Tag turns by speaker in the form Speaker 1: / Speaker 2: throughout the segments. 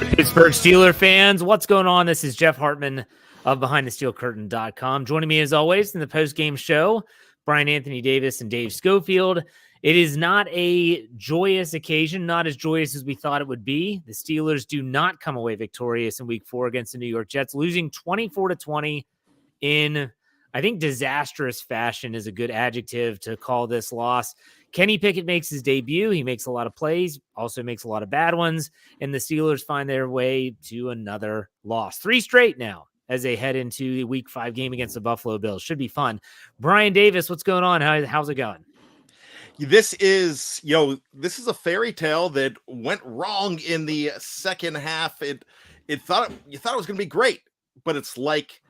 Speaker 1: Pittsburgh Steelers fans, what's going on? This is Jeff Hartman of BehindTheSteelCurtain.com. Joining me as always in the post-game show, Bryan Anthony Davis and Dave Schofield. It is not a joyous occasion, not as joyous as we thought it would be. The Steelers do not come away victorious in Week 4 against the New York Jets, losing 24-20 in, I think, disastrous fashion is a good adjective to call this loss. Kenny Pickett makes his debut. He makes a lot of plays, also makes a lot of bad ones, and the Steelers find their way to another loss. 3 straight now as they head into the Week 5 game against the Buffalo Bills. Should be fun. Bryan Davis, what's going on? How's it going?
Speaker 2: This is a fairy tale that went wrong in the second half. You thought it was going to be great, but it's like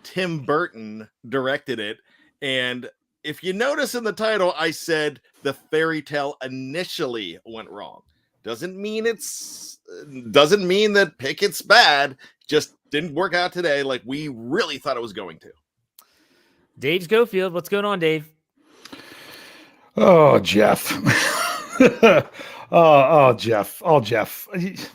Speaker 2: Tim Burton directed it. And if you notice in the title, I said the fairy tale initially went wrong. Doesn't mean that Pickett's bad. Just didn't work out today like we really thought it was going to.
Speaker 1: Dave Schofield, what's going on, Dave?
Speaker 3: Oh, Jeff. Jeff.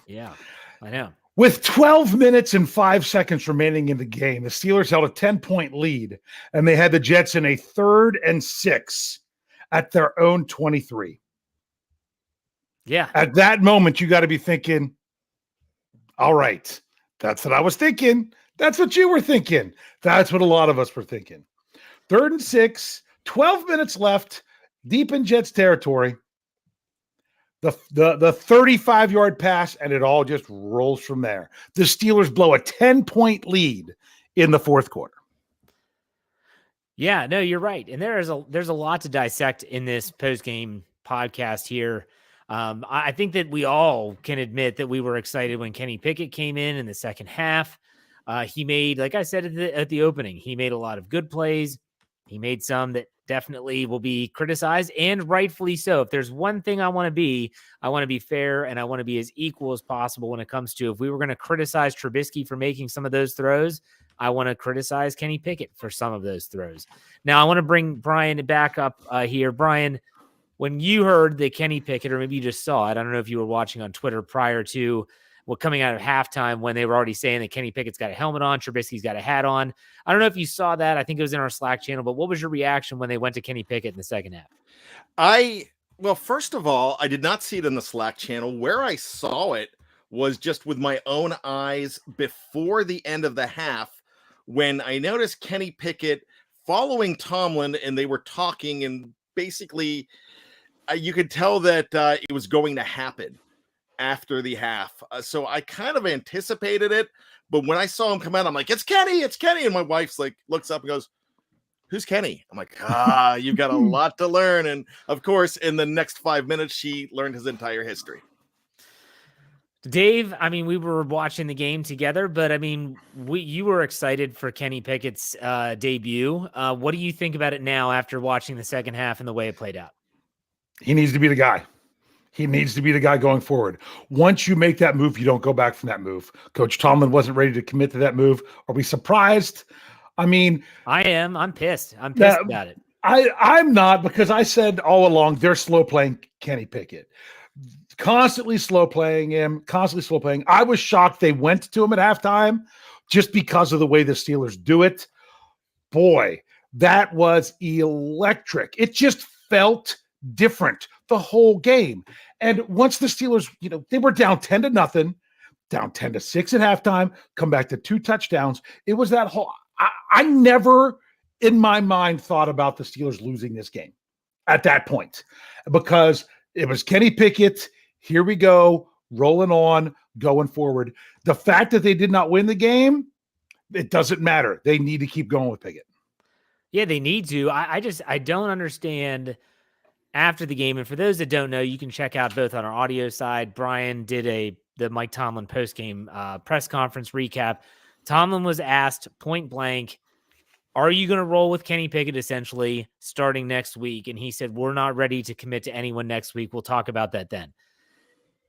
Speaker 1: Yeah, I know.
Speaker 3: With 12 minutes and 5 seconds remaining in the game, the Steelers held a 10-point lead, and they had the Jets in a 3rd and 6 at their own 23.
Speaker 1: Yeah.
Speaker 3: At that moment, you got to be thinking, all right, that's what I was thinking. That's what you were thinking. That's what a lot of us were thinking. 3rd and 6, 12 minutes left, deep in Jets territory. The 35-yard pass, and it all just rolls from there. The Steelers blow a 10-point lead in the fourth quarter.
Speaker 1: Yeah, no, you're right. And there's a lot to dissect in this post-game podcast here. I think that we all can admit that we were excited when Kenny Pickett came in the second half. He made, like I said at the opening, he made a lot of good plays. He made some that definitely will be criticized, and rightfully so. If there's one thing I want to be fair, and I want to be as equal as possible when it comes to, if we were going to criticize Trubisky for making some of those throws, I want to criticize Kenny Pickett for some of those throws. Now, I want to bring Bryan back up here. Bryan, when you heard that Kenny Pickett, or maybe you just saw it, I don't know if you were watching on Twitter prior to coming out of halftime when they were already saying that Kenny Pickett's got a helmet on, Trubisky's got a hat on. I don't know if you saw that. I think it was in our Slack channel, but what was your reaction when they went to Kenny Pickett in the second half?
Speaker 2: Well, first of all, I did not see it in the Slack channel. Where I saw it was just with my own eyes before the end of the half, when I noticed Kenny Pickett following Tomlin, and they were talking, and basically you could tell that it was going to happen after the half. So I kind of anticipated it, but when I saw him come out, I'm like, it's Kenny. And my wife's like, looks up and goes, who's Kenny? I'm like, you've got a lot to learn. And of course, in the next 5 minutes, she learned his entire history.
Speaker 1: Dave, I mean, we were watching the game together, but I mean, you were excited for Kenny Pickett's debut. What do you think about it now after watching the second half and the way it played out?
Speaker 3: He needs to be the guy. He needs to be the guy going forward. Once you make that move, you don't go back from that move. Coach Tomlin wasn't ready to commit to that move. Are we surprised? I mean,
Speaker 1: I am. I'm pissed. I'm pissed about it.
Speaker 3: I'm not, because I said all along they're slow playing Kenny Pickett. Constantly slow playing him. I was shocked they went to him at halftime just because of the way the Steelers do it. Boy, that was electric. It just felt different the whole game. And once the Steelers, they were down 10-0, down 10-6 at halftime, come back to 2 touchdowns. It was that whole, I never in my mind thought about the Steelers losing this game at that point, because it was Kenny Pickett. Here we go, rolling on, going forward. The fact that they did not win the game, it doesn't matter. They need to keep going with Pickett.
Speaker 1: Yeah, they need to. I don't understand after the game. And for those that don't know, you can check out both on our audio side. Bryan did the Mike Tomlin post-game press conference recap. Tomlin was asked point blank, are you going to roll with Kenny Pickett essentially starting next week? And he said, we're not ready to commit to anyone next week. We'll talk about that then.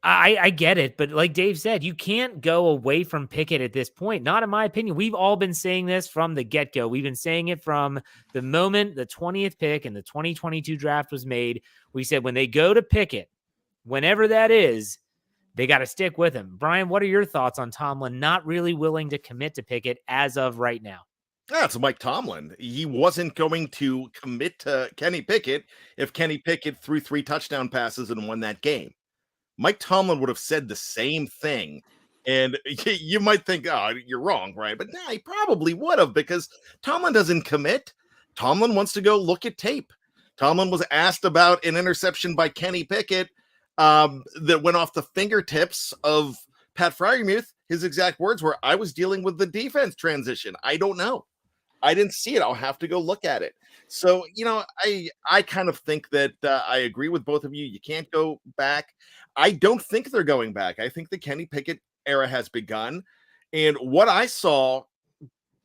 Speaker 1: I get it, but like Dave said, you can't go away from Pickett at this point. Not in my opinion. We've all been saying this from the get-go. We've been saying it from the moment the 20th pick and the 2022 draft was made. We said when they go to Pickett, whenever that is, they got to stick with him. Bryan, what are your thoughts on Tomlin not really willing to commit to Pickett as of right now?
Speaker 2: That's Mike Tomlin. He wasn't going to commit to Kenny Pickett if Kenny Pickett threw 3 touchdown passes and won that game. Mike Tomlin would have said the same thing. And you might think, oh, you're wrong, right? But nah, he probably would have, because Tomlin doesn't commit. Tomlin wants to go look at tape. Tomlin was asked about an interception by Kenny Pickett that went off the fingertips of Pat Freiermuth. His exact words were, I was dealing with the defense transition. I don't know. I didn't see it. I'll have to go look at it. So, I kind of think that I agree with both of you. You can't go back. I don't think they're going back. I think the Kenny Pickett era has begun. And what I saw,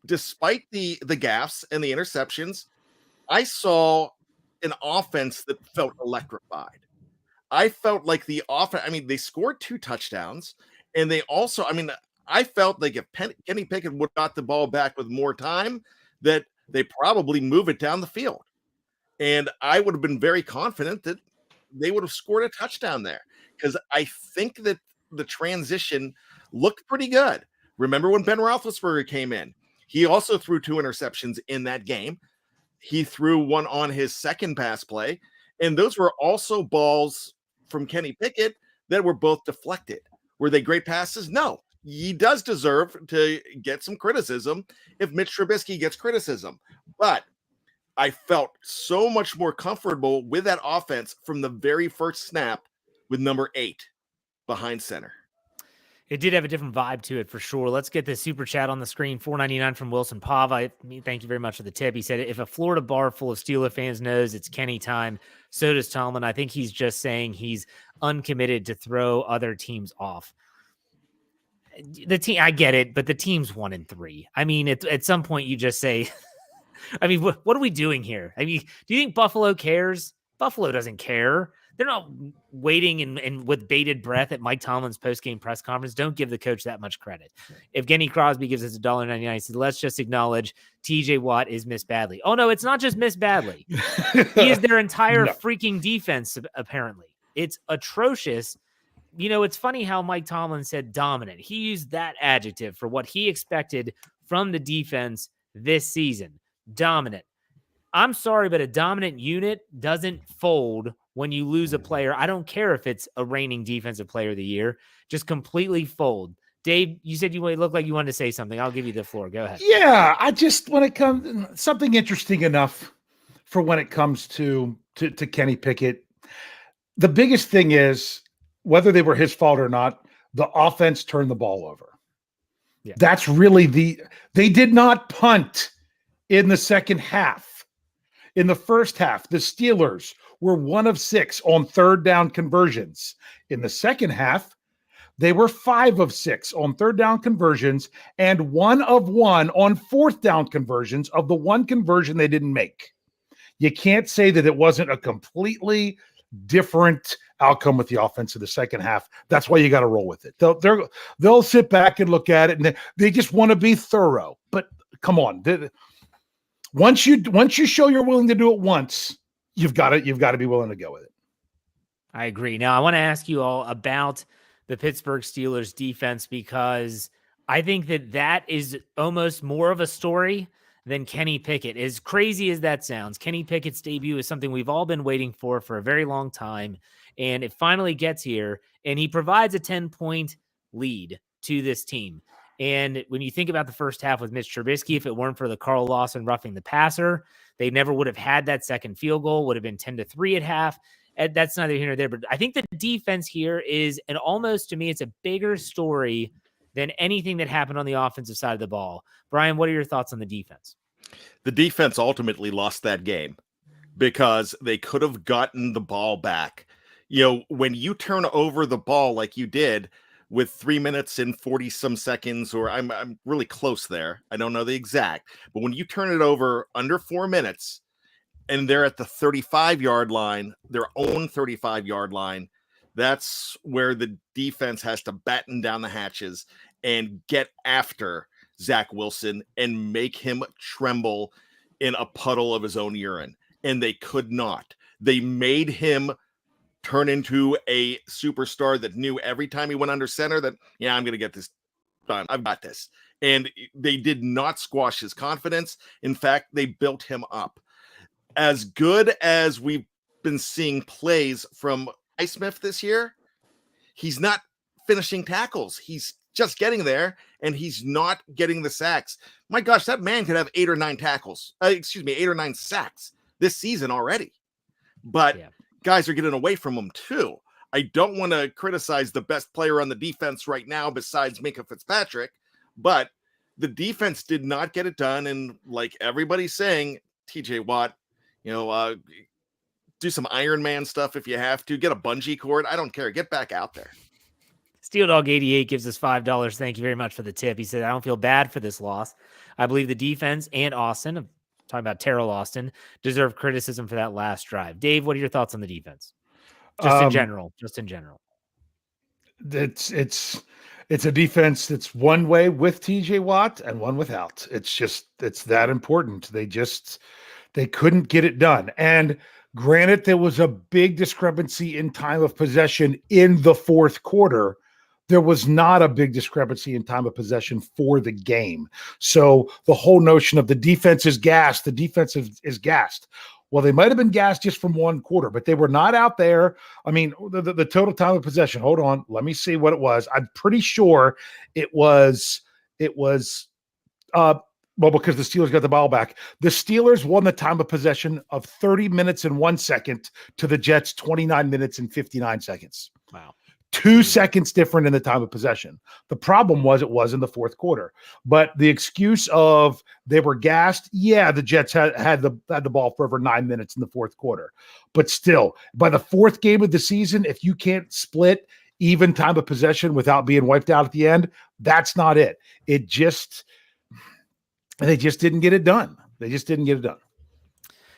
Speaker 2: despite the gaffes and the interceptions, I saw an offense that felt electrified. I felt like the offense, they scored 2 touchdowns, and they also, I felt like if Kenny Pickett would have got the ball back with more time, that they probably move it down the field. And I would have been very confident that they would have scored a touchdown there, because I think that the transition looked pretty good. Remember when Ben Roethlisberger came in? He also threw 2 interceptions in that game. He threw one on his second pass play, and those were also balls from Kenny Pickett that were both deflected. Were they great passes? No. He does deserve to get some criticism if Mitch Trubisky gets criticism. But I felt so much more comfortable with that offense from the very first snap with number 8 behind center.
Speaker 1: It did have a different vibe to it for sure. Let's get the super chat on the screen. $4.99 from Wilson Pava. Thank you very much for the tip. He said, if a Florida bar full of Steeler fans knows it's Kenny time, so does Tomlin. I think he's just saying he's uncommitted to throw other teams off. The team, I get it, but the team's 1-3. At some point you just say, what are we doing here? Do you think Buffalo cares? Buffalo doesn't care. They're not waiting and with bated breath at Mike Tomlin's post-game press conference. Don't give the coach that much credit. If Kenny Crosby gives us $1.99, he said, let's just acknowledge TJ Watt is missed badly. Oh, no, it's not just missed badly. He is their entire freaking defense, apparently. It's atrocious. It's funny how Mike Tomlin said dominant. He used that adjective for what he expected from the defense this season. Dominant. I'm sorry, but a dominant unit doesn't fold when you lose a player. I don't care if it's a reigning defensive player of the year. Just completely fold. Dave, you said you looked like you wanted to say something. I'll give you the floor. Go ahead.
Speaker 3: Yeah, when it comes something interesting enough for when it comes to Kenny Pickett, the biggest thing is, whether they were his fault or not, the offense turned the ball over.
Speaker 1: Yeah.
Speaker 3: That's really they did not punt in the second half. In the first half, the Steelers were 1 of 6 on 3rd down conversions. In the second half, they were 5 of 6 on 3rd down conversions and 1 of 1 on 4th down conversions of the one conversion they didn't make. You can't say that it wasn't a completely different outcome with the offense in the second half. That's why you got to roll with it. They'll sit back and look at it, and they just want to be thorough. But come on, once you show you're willing to do it once, you've got to be willing to go with it.
Speaker 1: I agree. Now I want to ask you all about the Pittsburgh Steelers defense, because I think that is almost more of a story than Kenny Pickett. As crazy as that sounds, Kenny Pickett's debut is something we've all been waiting for a very long time. And it finally gets here, and he provides a 10-point lead to this team. And when you think about the first half with Mitch Trubisky, if it weren't for the Carl Lawson roughing the passer, they never would have had that second field goal, would have been 10-3 at half. That's neither here nor there. But I think the defense here is, and almost to me, it's a bigger story than anything that happened on the offensive side of the ball. Bryan, what are your thoughts on the defense?
Speaker 2: The defense ultimately lost that game because they could have gotten the ball back. When you turn over the ball like you did with 3 minutes and 40 some seconds, or I'm really close there. I don't know the exact, but when you turn it over under 4 minutes and they're at the 35-yard line, their own 35-yard line, that's where the defense has to batten down the hatches and get after Zach Wilson and make him tremble in a puddle of his own urine. And they could not. They made him turn into a superstar that knew every time he went under center that, yeah, I'm going to get this done. I've got this. And they did not squash his confidence. In fact, they built him up. As good as we've been seeing plays from Highsmith this year, he's not finishing tackles. He's just getting there, and he's not getting the sacks. My gosh, that man could have 8 or 9 tackles. 8 or 9 sacks this season already. But guys are getting away from him too. I don't want to criticize the best player on the defense right now besides Minkah Fitzpatrick, but the defense did not get it done. And like everybody's saying, TJ Watt, do some Iron Man stuff if you have to. Get a bungee cord. I don't care. Get back out there.
Speaker 1: Steel Dog 88 gives us $5. Thank you very much for the tip. He said, I don't feel bad for this loss. I believe the defense and Austin, I'm talking about Terrell Austin, deserve criticism for that last drive. Dave, what are your thoughts on the defense? Just in general.
Speaker 3: It's a defense that's one way with TJ Watt and one without. It's that important. They couldn't get it done. And granted, there was a big discrepancy in time of possession in the fourth quarter. There was not a big discrepancy in time of possession for the game. So the whole notion of the defense is gassed, the defense is gassed. Well, they might have been gassed just from one quarter, but they were not out there. I mean, the total time of possession, hold on, let me see what it was. I'm pretty sure it was because the Steelers got the ball back. The Steelers won the time of possession of 30 minutes and 1 second to the Jets 29 minutes and 59 seconds.
Speaker 1: Wow.
Speaker 3: 2 seconds different in the time of possession. The problem was it was in the fourth quarter. But the excuse of they were gassed, yeah, the Jets had the ball for over 9 minutes in the fourth quarter. But still, by the fourth game of the season, if you can't split even time of possession without being wiped out at the end, that's not it. They just didn't get it done.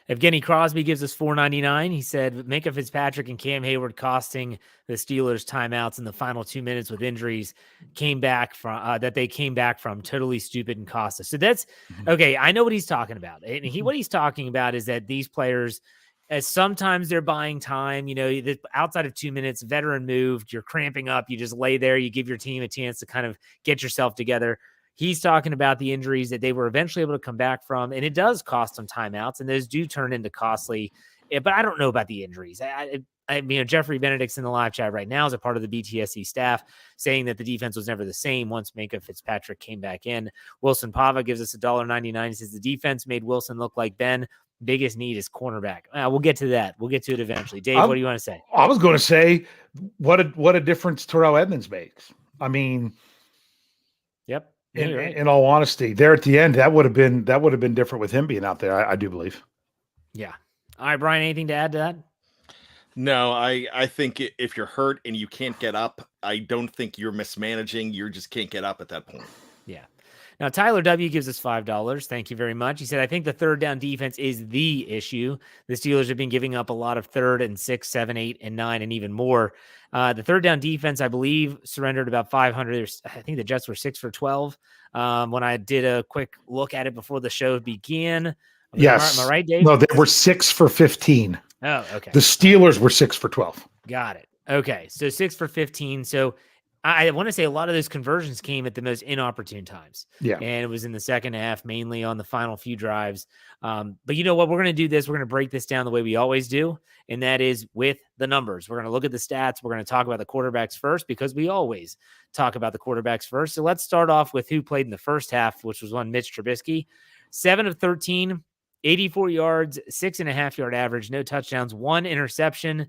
Speaker 1: Evgeny Crosby gives us $4.99. He said Minkah Fitzpatrick and Cam Hayward costing the Steelers timeouts in the final 2 minutes with injuries came back from totally stupid and cost us. So that's okay. I know what he's talking about. And what he's talking about is that these players, as sometimes they're buying time, outside of 2 minutes, veteran moved, you're cramping up, you just lay there, you give your team a chance to kind of get yourself together. He's talking about the injuries that they were eventually able to come back from, and it does cost them timeouts, and those do turn into costly. But I don't know about the injuries. Jeffrey Benedict's in the live chat right now as a part of the BTSC staff saying that the defense was never the same once Minkah Fitzpatrick came back in. Wilson Pava gives us $1.99. He says the defense made Wilson look like Ben. Biggest need is cornerback. We'll get to that. We'll get to it eventually. Dave, what do you want to say?
Speaker 3: I was going to say what a difference Terrell Edmunds makes. I mean,
Speaker 1: yep.
Speaker 3: In all honesty, there at the end, that would have been different with him being out there. I do believe.
Speaker 1: Yeah. All right, Bryan, anything to add to that?
Speaker 2: No, I think if you're hurt and you can't get up, I don't think you're mismanaging. You just can't get up at that point.
Speaker 1: Yeah. Now, Tyler W. gives us $5. Thank you very much. He said, I think the third down defense is the issue. The Steelers have been giving up a lot of 3rd and 6, 7, 8, and 9, and even more. The third down defense, I believe, surrendered about 500. I think the Jets were 6 for 12. When I did a quick look at it before the show began.
Speaker 3: Yes.
Speaker 1: Am I right, Dave?
Speaker 3: No, they were 6 for 15.
Speaker 1: Oh, okay.
Speaker 3: The Steelers were 6 for 12.
Speaker 1: Got it. Okay. So 6 for 15. So I want to say a lot of those conversions came at the most inopportune times.
Speaker 3: Yeah.
Speaker 1: And it was in the second half, mainly on the final few drives. But you know what? We're going to do this. We're going to break this down the way we always do. And that is with the numbers. We're going to look at the stats. We're going to talk about the quarterbacks first because we always talk about the quarterbacks first. So let's start off with who played in the first half, which was one Mitch Trubisky. 7 of 13, 84 yards, 6.5 yard average, no touchdowns, 1 interception.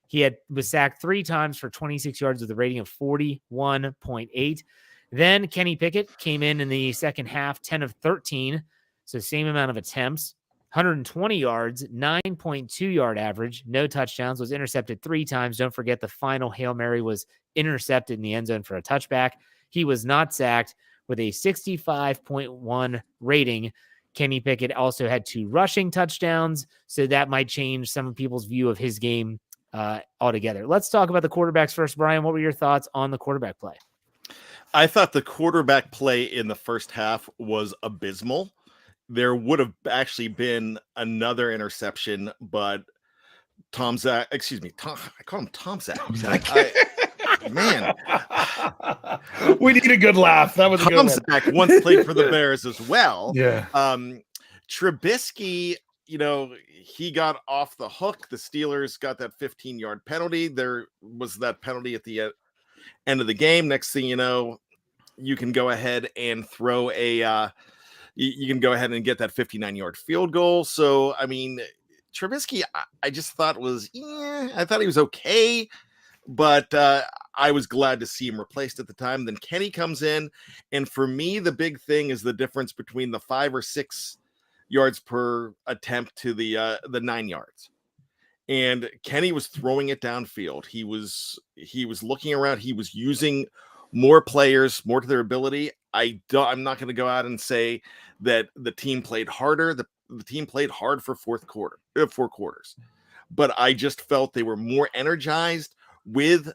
Speaker 1: He was sacked 3 times for 26 yards with a rating of 41.8. Then Kenny Pickett came in the second half, 10 of 13. So same amount of attempts, 120 yards, 9.2 yard average, no touchdowns, was intercepted 3 times. Don't forget the final Hail Mary was intercepted in the end zone for a touchback. He was not sacked with a 65.1 rating. Kenny Pickett also had 2 rushing touchdowns. So that might change some people's view of his game altogether. Let's talk about the quarterbacks first. Bryan, what were your thoughts on the quarterback play?
Speaker 2: I thought the quarterback play in the first half was abysmal. There would have actually been another interception, but Tom Zach. Excuse me, Tom. I call him Tom Zach.
Speaker 3: Tom Zach.
Speaker 2: Man,
Speaker 3: we need a good laugh. That was a
Speaker 2: Tom
Speaker 3: good one.
Speaker 2: Zach once played for the Bears as well.
Speaker 3: Yeah.
Speaker 2: Trubisky, he got off the hook. The Steelers got that 15-yard penalty. There was that penalty at the end of the game. Next thing you know, you can go ahead and throw you can go ahead and get that 59-yard field goal. So, I mean, Trubisky, I just thought I thought he was okay, but I was glad to see him replaced at the time. Then Kenny comes in, and for me, the big thing is the difference between the 5 or 6 yards per attempt to the 9 yards. And Kenny was throwing it downfield. He was looking around. He was using more players, more to their ability. I'm not going to go out and say that the team played harder. The team played hard for 4 quarters, but I just felt they were more energized with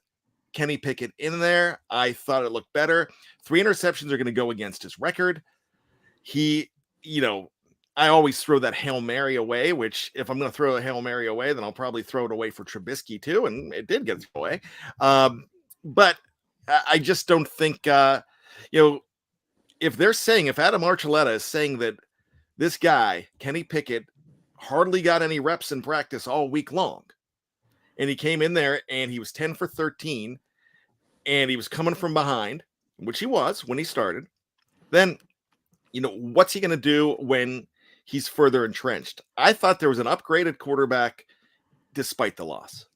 Speaker 2: Kenny Pickett in there. I thought it looked better. 3 interceptions are going to go against his record. I always throw that Hail Mary away, which if I'm going to throw a Hail Mary away, then I'll probably throw it away for Trubisky too. And it did get away. But I just don't think, if Adam Archuleta is saying that this guy, Kenny Pickett, hardly got any reps in practice all week long, and he came in there and he was 10 for 13, and he was coming from behind, which he was when he started, then, what's he going to do when he's further entrenched? I thought there was an upgraded quarterback despite the loss.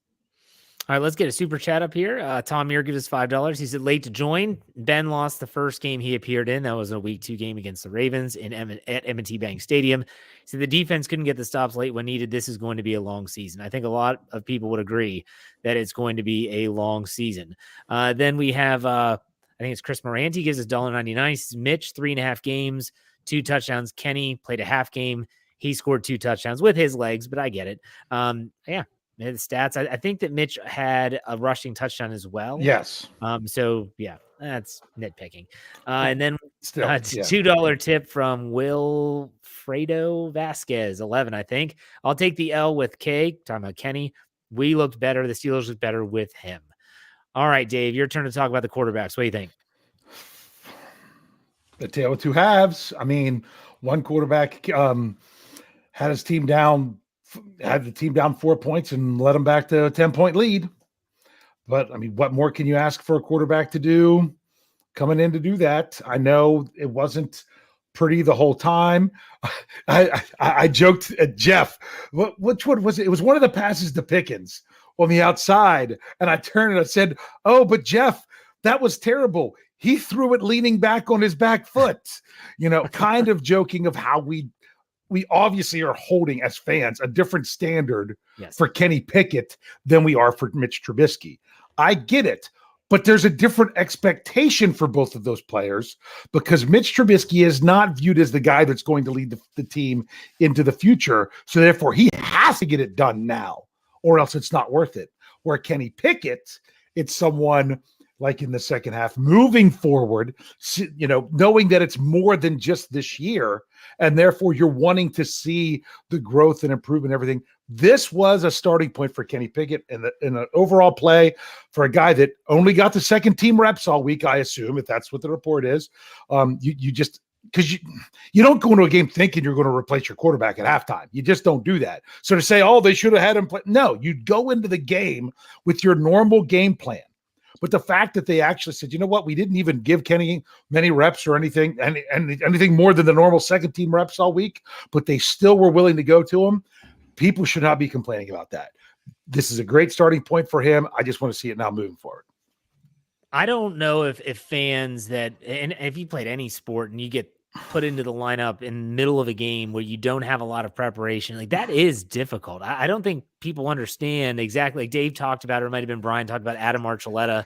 Speaker 1: All right, let's get a super chat up here. Tom Muir gives us $5. He said late to join. Ben lost the first game he appeared in. That was a week 2 game against the Ravens at M&T Bank Stadium. He said the defense couldn't get the stops late when needed. This is going to be a long season. I think a lot of people would agree that it's going to be a long season. Then we have, I think it's Chris Moranti gives us $1.99. He says Mitch, 3.5 games, 2 touchdowns. Kenny played a half game. He scored 2 touchdowns with his legs, but I get it. Yeah. The stats. I think that Mitch had a rushing touchdown as well.
Speaker 3: Yes.
Speaker 1: So yeah, that's nitpicking. And then
Speaker 3: Still,
Speaker 1: $2 tip from Wilfredo Vasquez, 11, I think. I'll take the L with K. Talking about Kenny. We looked better. The Steelers looked better with him. All right, Dave, your turn to talk about the quarterbacks. What do you think?
Speaker 3: The tale of 2 halves. I mean, one quarterback had the team down 4 points and led them back to a 10-point lead. But I mean, what more can you ask for a quarterback to do coming in to do that? I know it wasn't pretty the whole time. I joked at Jeff, which one was it? It was one of the passes to Pickens on the outside. And I turned and I said, oh, but Jeff, that was terrible. He threw it leaning back on his back foot, kind of joking of how we obviously are holding as fans a different standard for Kenny Pickett than we are for Mitch Trubisky. I get it, but there's a different expectation for both of those players because Mitch Trubisky is not viewed as the guy that's going to lead the team into the future. So therefore he has to get it done now or else it's not worth it. Where Kenny Pickett, it's someone like in the second half, moving forward, knowing that it's more than just this year, and therefore you're wanting to see the growth and improvement and everything. This was a starting point for Kenny Pickett in an overall play for a guy that only got the second team reps all week, I assume, if that's what the report is. You just because you don't go into a game thinking you're going to replace your quarterback at halftime. You just don't do that. So to say, oh, they should have had him play. No, you go into the game with your normal game plan. But the fact that they actually said, you know what, we didn't even give Kenny many reps or anything more than the normal second team reps all week, but they still were willing to go to him. People should not be complaining about that. This is a great starting point for him. I just want to see it now moving forward.
Speaker 1: I don't know if fans and if you played any sport and you get put into the lineup in the middle of a game where you don't have a lot of preparation, like that is difficult. I don't think people understand exactly. Like Dave talked about, or it might have been Bryan talked about Adam Archuleta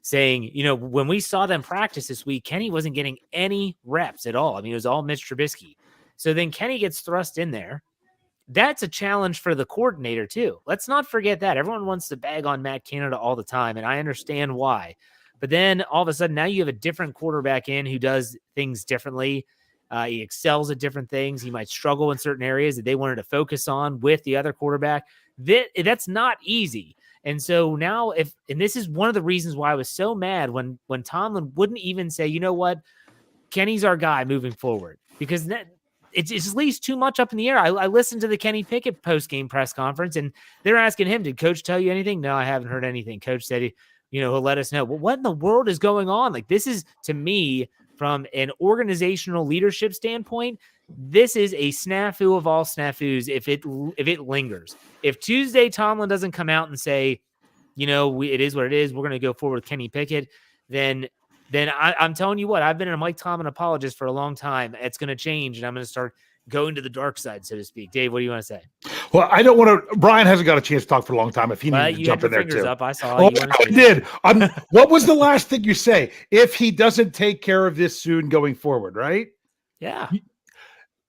Speaker 1: saying, when we saw them practice this week, Kenny wasn't getting any reps at all. I mean, it was all Mitch Trubisky. So then Kenny gets thrust in there. That's a challenge for the coordinator too. Let's not forget that. Everyone wants to bag on Matt Canada all the time, and I understand why. But then all of a sudden, now you have a different quarterback in who does things differently. He excels at different things. He might struggle in certain areas that they wanted to focus on with the other quarterback. That's not easy. And so now and this is one of the reasons why I was so mad when Tomlin wouldn't even say, you know what, Kenny's our guy moving forward, because it's at least too much up in the air. I listened to the Kenny Pickett post-game press conference, and they're asking him, did Coach tell you anything? No, I haven't heard anything. Coach said he'll let us know. Well, what in the world is going on? Like, this is, to me, from an organizational leadership standpoint, this is a snafu of all snafus if it lingers. If Tuesday Tomlin doesn't come out and say, it is what it is, we're going to go forward with Kenny Pickett, then I'm telling you what, I've been a Mike Tomlin apologist for a long time. It's going to change, and I'm going to start going to the dark side, so to speak. Dave, what do you want to say?
Speaker 3: Well, I don't want to. Brian hasn't got a chance to talk for a long time. If he needs to jump in there too,
Speaker 1: up. I saw.
Speaker 3: Oh, I did. What was the last thing you say? If he doesn't take care of this soon going forward, right?
Speaker 1: Yeah.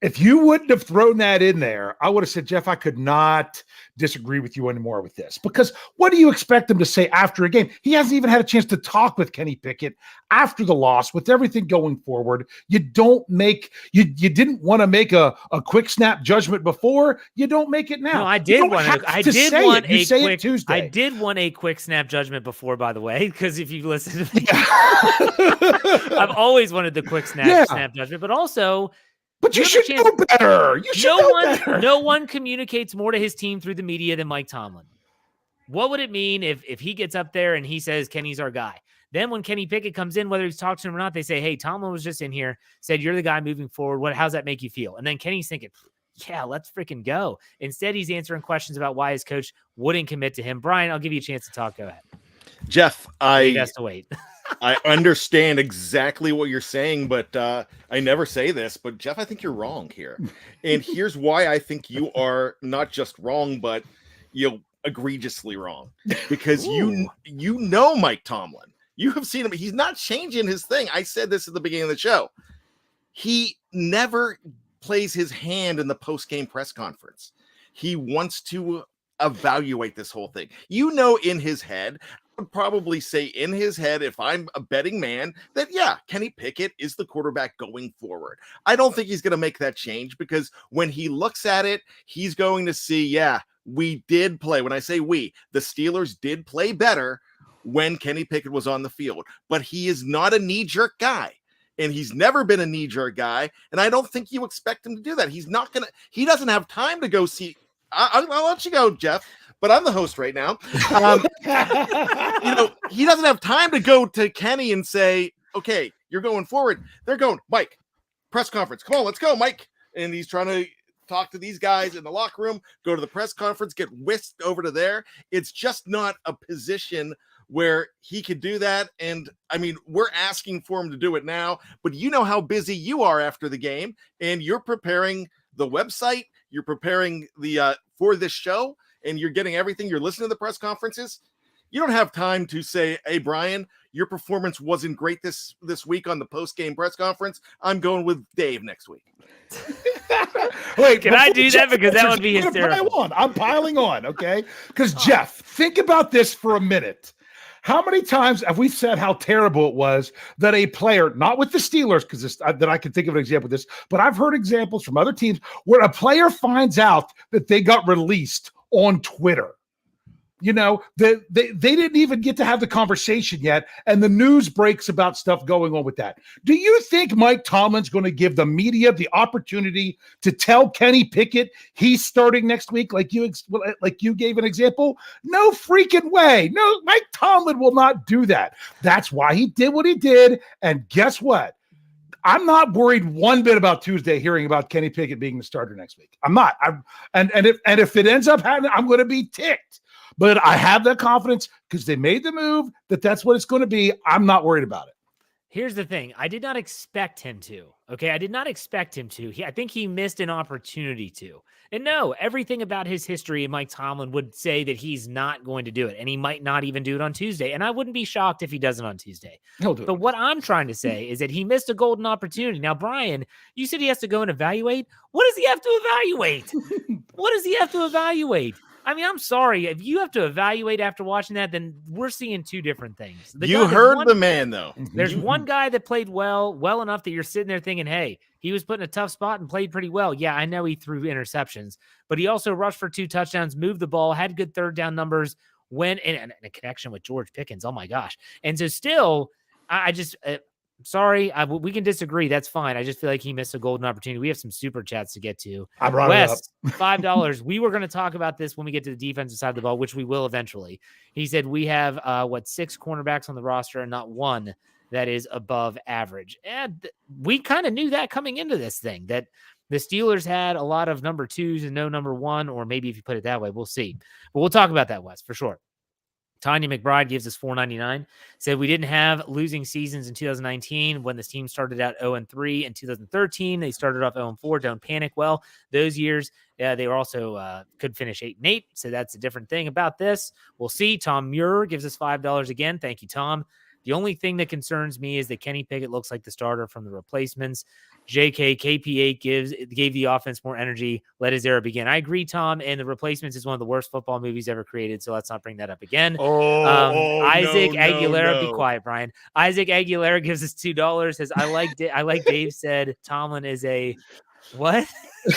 Speaker 3: If you wouldn't have thrown that in there, I would have said, Jeff, I could not disagree with you anymore with this. Because what do you expect him to say after a game? He hasn't even had a chance to talk with Kenny Pickett after the loss, with everything going forward. You didn't want to make a quick snap judgment before. You don't make it now.
Speaker 1: No, I did want a quick snap judgment before, by the way, because if you listen to me, I've always wanted the quick snap judgment, but also.
Speaker 3: But you should know better.
Speaker 1: No one communicates more to his team through the media than Mike Tomlin. What would it mean if he gets up there and he says, Kenny's our guy? Then when Kenny Pickett comes in, whether he's talked to him or not, they say, hey, Tomlin was just in here, said, you're the guy moving forward. How's that make you feel? And then Kenny's thinking, yeah, let's freaking go. Instead, he's answering questions about why his coach wouldn't commit to him. Brian, I'll give you a chance to talk. Go ahead.
Speaker 2: Jeff,
Speaker 1: he has to wait.
Speaker 2: I understand exactly what you're saying, but I never say this, but Jeff, I think you're wrong here. And here's why I think you are not just wrong, but egregiously wrong. Because you know Mike Tomlin. You have seen him. He's not changing his thing. I said this at the beginning of the show. He never plays his hand in the post-game press conference. He wants to evaluate this whole thing. In his head, would probably say in his head, if I'm a betting man, that Kenny Pickett is the quarterback going forward. I don't think he's going to make that change, because when he looks at it, he's going to see, we did play. When I say we, the Steelers did play better when Kenny Pickett was on the field, but he is not a knee-jerk guy. And he's never been a knee-jerk guy. And I don't think you expect him to do that. He doesn't have time to go see. I'll let you go, Jeff. But I'm the host right now. He doesn't have time to go to Kenny and say, okay, you're going forward. They're going, Mike, press conference. Come on, let's go, Mike. And he's trying to talk to these guys in the locker room, go to the press conference, get whisked over to there. It's just not a position where he could do that. And I mean, we're asking for him to do it now, but you know how busy you are after the game, and you're preparing the website, you're preparing the for this show, and you're getting everything. You're listening to the press conferences. You don't have time to say, hey, Brian, your performance wasn't great this week on the post-game press conference. I'm going with Dave next week.
Speaker 3: Wait,
Speaker 1: can I do that? Because that would be hysterical.
Speaker 3: I'm piling on, okay? Because, Jeff, think about this for a minute. How many times have we said how terrible it was that a player, not with the Steelers, because that I can think of an example of this, but I've heard examples from other teams where a player finds out that they got released on Twitter. They didn't even get to have the conversation yet, and the news breaks about stuff going on with that. Do you think Mike Tomlin's going to give the media the opportunity to tell Kenny Pickett he's starting next week, like you gave an example? No freaking way. No, Mike Tomlin will not do that. That's why he did what he did, and guess what? I'm not worried one bit about Tuesday hearing about Kenny Pickett being the starter next week. I'm not. And if it ends up happening, I'm going to be ticked. But I have that confidence because they made the move that's what it's going to be. I'm not worried about it.
Speaker 1: Here's the thing. I did not expect him to. Okay, I did not expect him to. I think he missed an opportunity to. And no, everything about his history and Mike Tomlin would say that he's not going to do it, and he might not even do it on Tuesday. And I wouldn't be shocked if he does it on Tuesday. But what I'm trying to say is that he missed a golden opportunity. Now, Brian, you said he has to go and evaluate. What does he have to evaluate? What does he have to evaluate? I mean, I'm sorry. If you have to evaluate after watching that, then we're seeing two different things.
Speaker 2: You heard the man, though.
Speaker 1: There's one guy that played well enough that you're sitting there thinking, hey, he was put in a tough spot and played pretty well. Yeah, I know he threw interceptions, but he also rushed for 2 touchdowns, moved the ball, had good third down numbers, went in a connection with George Pickens. Oh, my gosh. And so still, I just sorry, we can disagree. That's fine. I just feel like he missed a golden opportunity. We have some super chats to get to.
Speaker 3: I brought
Speaker 1: Wes,
Speaker 3: it up.
Speaker 1: $5. We were going to talk about this when we get to the defensive side of the ball, which we will eventually. He said we have 6 cornerbacks on the roster and not one that is above average. And we kind of knew that coming into this thing, that the Steelers had a lot of number 2s and no number 1, or maybe if you put it that way, we'll see. But we'll talk about that, Wes, for sure. Tanya McBride gives us $4.99. Said we didn't have losing seasons in 2019 when this team started out 0-3. In 2013, they started off 0-4. Don't panic. Well, those years, they were also could finish 8-8. So that's a different thing about this. We'll see. Tom Muir gives us $5 again. Thank you, Tom. The only thing that concerns me is that Kenny Pickett looks like the starter from the replacements. JK, KP8 gave the offense more energy. Let his era begin. I agree, Tom, and The Replacements is one of the worst football movies ever created, so let's not bring that up again. Isaac Aguilera, be quiet, Brian. Isaac Aguilera gives us $2. Says, I like Dave said, Tomlin is a what?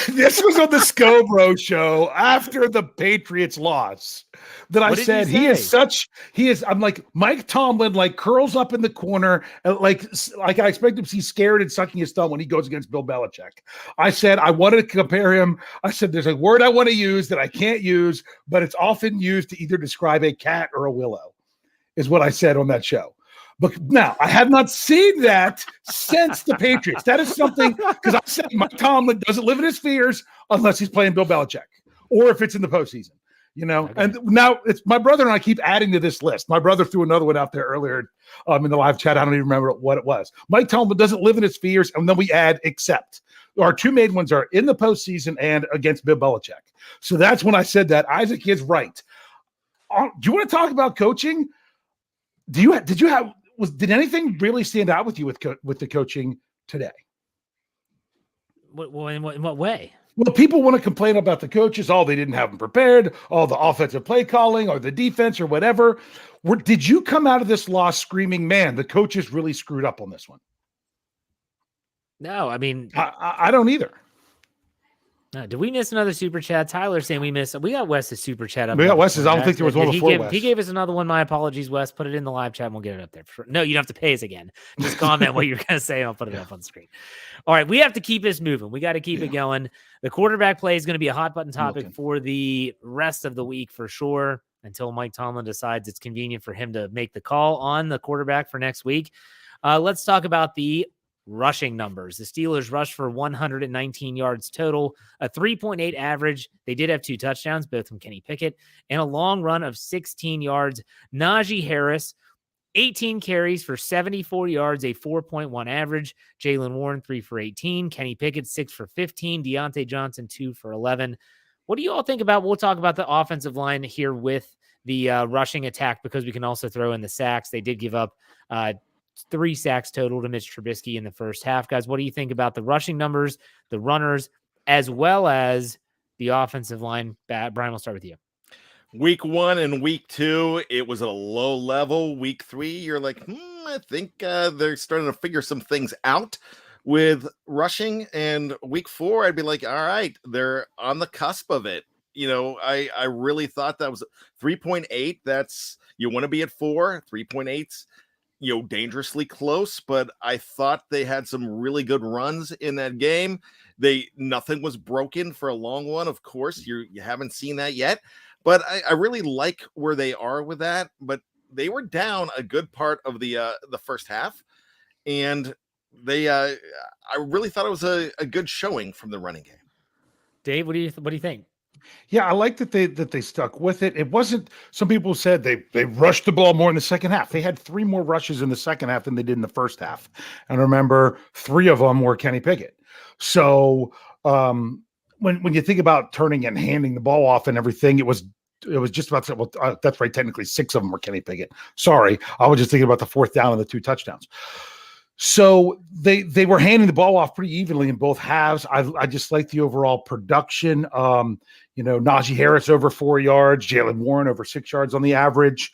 Speaker 3: This was on the Scobro show after the Patriots loss that I said he is. I'm like Mike Tomlin, like curls up in the corner, like I expect him to be scared and sucking his thumb when he goes against Bill Belichick. I said I wanted to compare him. I said there's a word I want to use that I can't use, but it's often used to either describe a cat or a willow, is what I said on that show. But now I have not seen that since the Patriots. That is something, because I said Mike Tomlin doesn't live in his fears unless he's playing Bill Belichick or if it's in the postseason, you know. Okay. And now it's my brother and I keep adding to this list. My brother threw another one out there earlier in the live chat. I don't even remember what it was. Mike Tomlin doesn't live in his fears, and then we add except. Our 2 main ones are in the postseason and against Bill Belichick. So that's when I said that. Isaac is right. Do you want to talk about coaching? Did anything really stand out with you with the coaching today?
Speaker 1: In what way?
Speaker 3: Well, people want to complain about the coaches. They didn't have them prepared. All the offensive play calling or the defense or whatever. Did you come out of this loss screaming, man, the coaches really screwed up on this one?
Speaker 1: No, I mean.
Speaker 3: I don't either.
Speaker 1: No, did we miss another super chat? Tyler saying we missed. We got Wes's super chat up.
Speaker 3: We got Wes's. I don't think there was one before Wes.
Speaker 1: He gave us another one. My apologies, Wes. Put it in the live chat and we'll get it up there. No, you don't have to pay us again. Just comment what you're going to say and I'll put it up on the screen. All right, we have to keep this moving. We got to keep it going. The quarterback play is going to be a hot button topic for the rest of the week for sure, until Mike Tomlin decides it's convenient for him to make the call on the quarterback for next week. Let's talk about the rushing numbers. The Steelers rushed for 119 yards total, a 3.8 average. They did have 2 touchdowns, both from Kenny Pickett, and a long run of 16 yards. Najee Harris, 18 carries for 74 yards, a 4.1 average. Jaylen Warren, 3 for 18. Kenny Pickett, 6 for 15. Deontay Johnson, 2 for 11. What do you all think about? We'll talk about the offensive line here with the rushing attack, because we can also throw in the sacks. They did give up 3 sacks total to Mitch Trubisky in the first half. Guys, what do you think about the rushing numbers, the runners, as well as the offensive line? Brian, we'll start with you.
Speaker 2: Week 1 and week 2, it was at a low level. Week 3, you're like, I think they're starting to figure some things out with rushing. And week 4, I'd be like, all right, they're on the cusp of it. You know, I really thought that was 3.8. That's, you want to be at 4, 3.8's, you know, dangerously close, but I thought they had some really good runs in that game. Nothing was broken for a long one. Of course, you haven't seen that yet, but I really like where they are with that. But they were down a good part of the first half, and I really thought it was a good showing from the running game.
Speaker 1: Dave, what do you think?
Speaker 3: Yeah, I like that they stuck with it. It wasn't, some people said they rushed the ball more in the second half. They had 3 more rushes in the second half than they did in the first half. And remember, 3 of them were Kenny Pickett. So when you think about turning and handing the ball off and everything, it was just about, that's right, technically 6 of them were Kenny Pickett. Sorry, I was just thinking about the 4th down and the 2 touchdowns. So they were handing the ball off pretty evenly in both halves. I just like the overall production. Najee Harris over 4 yards, Jalen Warren over 6 yards on the average.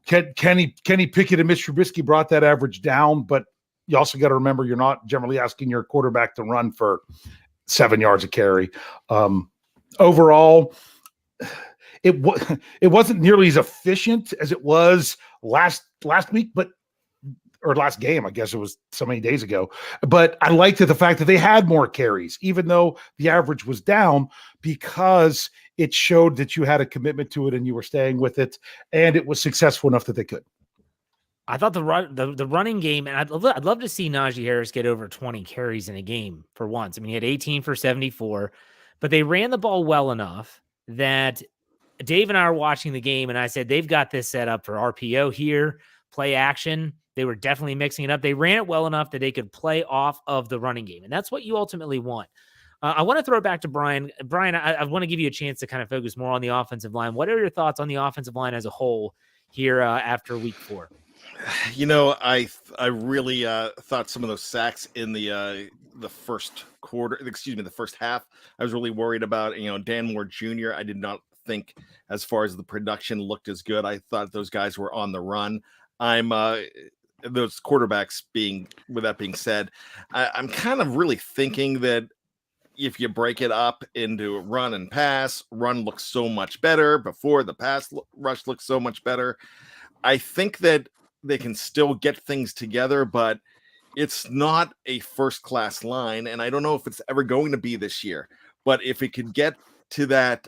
Speaker 3: Kenny Pickett and Mitch Trubisky brought that average down, but you also got to remember you're not generally asking your quarterback to run for 7 yards a carry. Overall, it wasn't nearly as efficient as it was last week, or last game, I guess it was so many days ago. But I liked the fact that they had more carries, even though the average was down, because it showed that you had a commitment to it and you were staying with it, and it was successful enough that they could.
Speaker 1: I thought the running game, and I'd love to see Najee Harris get over 20 carries in a game for once. I mean, he had 18 for 74, but they ran the ball well enough that Dave and I were watching the game, and I said, they've got this set up for RPO here, play action. They were definitely mixing it up. They ran it well enough that they could play off of the running game, and that's what you ultimately want. I want to throw it back to Bryan. Bryan, I want to give you a chance to kind of focus more on the offensive line. What are your thoughts on the offensive line as a whole here after week 4?
Speaker 2: I really thought some of those sacks in the first the first half, I was really worried about. Dan Moore Jr., I did not think, as far as the production, looked as good. I thought those guys were on the run. Those quarterbacks with that being said, I'm kind of really thinking that if you break it up into run and pass, run looks so much better before the pass rush looks so much better. I think that they can still get things together, but it's not a first-class line, and I don't know if it's ever going to be this year. But if it could get to that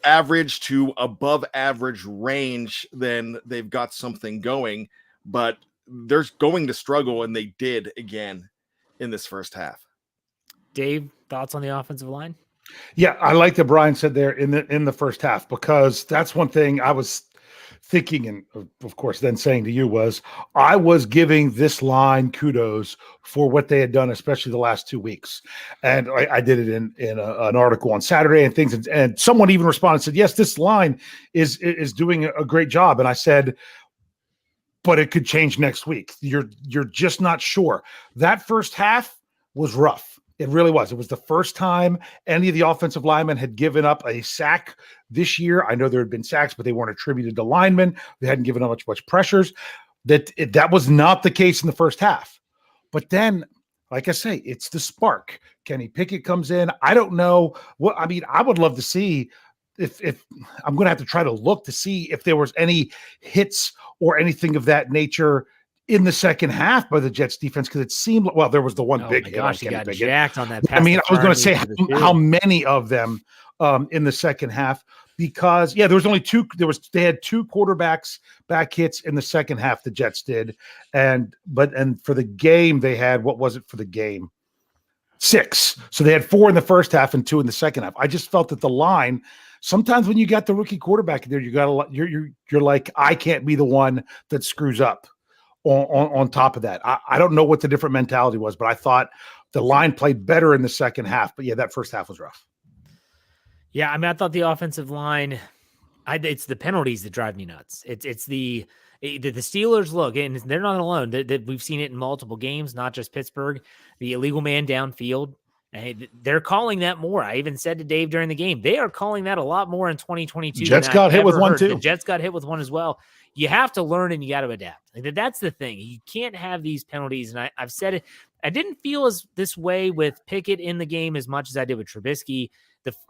Speaker 2: average to above average range, then they've got something going. But they're going to struggle, and they did again in this first half.
Speaker 1: Dave, thoughts on the offensive line?
Speaker 3: Yeah, I like that Bryan said there in the first half, because that's one thing I was thinking, and of course then saying to you, was I was giving this line kudos for what they had done, especially the last 2 weeks. And I did it in an article on Saturday and things, and someone even responded and said, yes, this line is doing a great job. And I said, but it could change next week. You're just not sure. That first half was rough. It really was. It was the first time any of the offensive linemen had given up a sack this year. I know there had been sacks, but they weren't attributed to linemen. They hadn't given up much pressures. That was not the case in the first half. But then, like I say, it's the spark. Kenny Pickett comes in. I don't know what. I mean, I would love to see if I'm going to have to try to look to see if there was any hits or anything of that nature in the second half by the Jets defense, because it seemed there was the one big hit.
Speaker 1: Gosh, he got jacked on that pass.
Speaker 3: I mean, I was going to say how many of them in the second half, because there was only two. They had 2 quarterbacks back hits in the second half. The Jets did, and for the game they had, what was it for the game? 6. So they had 4 in the first half and 2 in the second half. I just felt that the line, sometimes when you got the rookie quarterback there, you're like, I can't be the one that screws up. On top of that, I don't know what the different mentality was, but I thought the line played better in the second half. But that first half was rough.
Speaker 1: Yeah, I mean, I thought the offensive line, it's the penalties that drive me nuts. It's the Steelers look, and they're not alone. That we've seen it in multiple games, not just Pittsburgh. The illegal man downfield, they're calling that more. I even said to Dave during the game, they are calling that a lot more in 2022.
Speaker 3: Jets got hit with one too.
Speaker 1: The Jets got hit with one as well. You have to learn and you got to adapt. That's the thing. You can't have these penalties. And I've said it. I didn't feel this way with Pickett in the game as much as I did with Trubisky.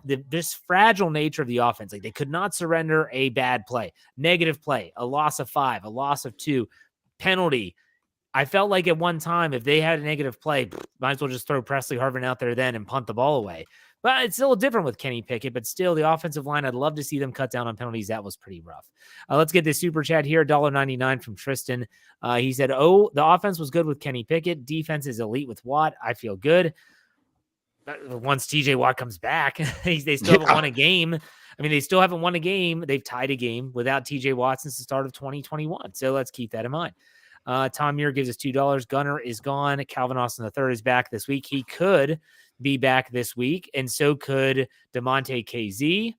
Speaker 1: This fragile nature of the offense. Like, they could not surrender a bad play, negative play, a loss of 5, a loss of 2, penalty. I felt like at one time, if they had a negative play, might as well just throw Presley Harvin out there then and punt the ball away. But it's still different with Kenny Pickett. But still, the offensive line, I'd love to see them cut down on penalties. That was pretty rough. Let's get this super chat here. $1.99 from Tristan. He said, the offense was good with Kenny Pickett. Defense is elite with Watt. I feel good. Once TJ Watt comes back, they still haven't won a game. I mean, they still haven't won a game. They've tied a game without TJ Watt since the start of 2021. So let's keep that in mind. Tom Muir gives us $2. Gunner is gone. Calvin Austin III is back this week. He could be back this week, and so could DeMonte KZ.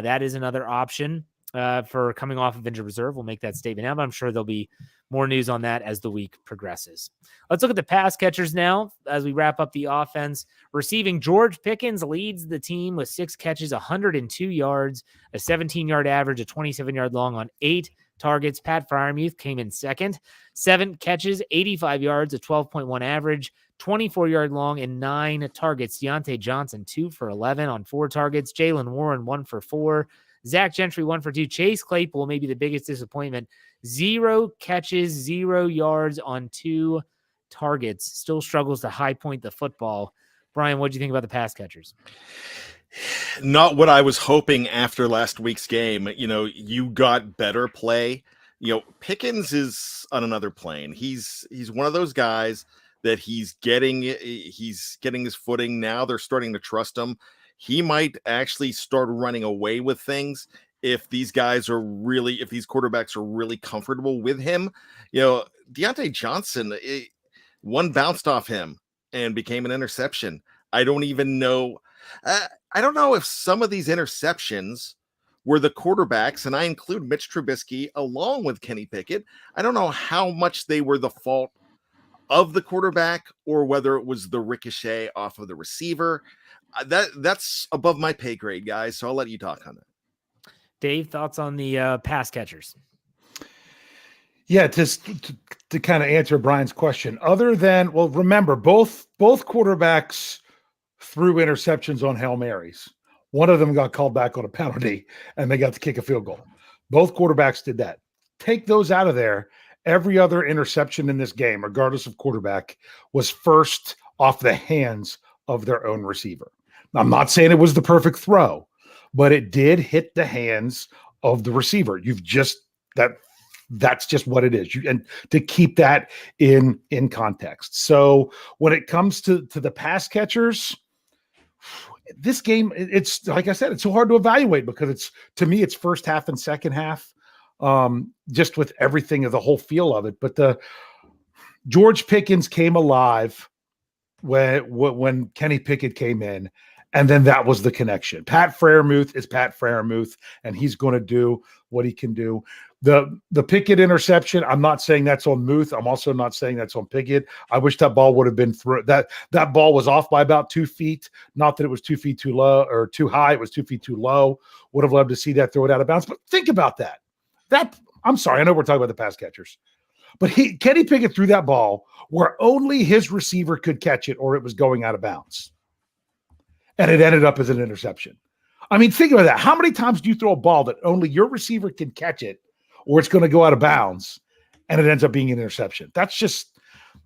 Speaker 1: That is another option. for coming off of injured reserve. We'll make that statement now, but I'm sure there'll be more news on that as the week progresses. Let's look at the pass catchers now as we wrap up the offense. Receiving, George Pickens leads the team with 6 catches, 102 yards, a 17-yard average, a 27-yard long on 8 targets. Pat Freiermuth came in second, 7 catches, 85 yards, a 12.1 average, 24-yard long, and 9 targets. Deontay Johnson, 2 for 11 on 4 targets. Jalen Warren, 1 for 4. Zach Gentry, 1 for 2. Chase Claypool, maybe the biggest disappointment, 0 catches, 0 yards on 2 targets. Still struggles to high point the football. Bryan, what do you think about the pass catchers?
Speaker 2: Not what I was hoping after last week's game. You got better play. Pickens is on another plane. He's one of those guys that he's getting his footing now. They're starting to trust him. He might actually start running away with things if these quarterbacks are really comfortable with him. Deontay Johnson, one bounced off him and became an interception. I don't even know. I don't know if some of these interceptions were the quarterbacks, and I include Mitch Trubisky along with Kenny Pickett. I don't know how much they were the fault of the quarterback or whether it was the ricochet off of the receiver. That's above my pay grade, guys. So I'll let you talk on that.
Speaker 1: Dave, thoughts on the pass catchers?
Speaker 3: Yeah, to kind of answer Brian's question, other than, well, remember, both quarterbacks threw interceptions on Hail Marys. One of them got called back on a penalty, and they got to kick a field goal. Both quarterbacks did that. Take those out of there. Every other interception in this game, regardless of quarterback, was first off the hands of their own receiver. Now, I'm not saying it was the perfect throw, but it did hit the hands of the receiver. That's just what it is. And to keep that in context. So when it comes to the pass catchers, this game, it's like I said, it's so hard to evaluate because it's first half and second half, just with everything of the whole feel of it. But the George Pickens came alive when Kenny Pickett came in, and then that was the connection. Pat Freiermuth is Pat Freiermuth, and he's going to do what he can do. The Pickett interception, I'm not saying that's on Muth. I'm also not saying that's on Pickett. I wish that ball would have been through. That ball was off by about 2 feet. Not that it was 2 feet too low or too high. It was 2 feet too low. Would have loved to see that throw it out of bounds. But think about that. I'm sorry. I know we're talking about the pass catchers, but Kenny Pickett threw that ball where only his receiver could catch it, or it was going out of bounds, and it ended up as an interception. I mean, think about that. How many times do you throw a ball that only your receiver can catch it, or it's going to go out of bounds, and it ends up being an interception? That's just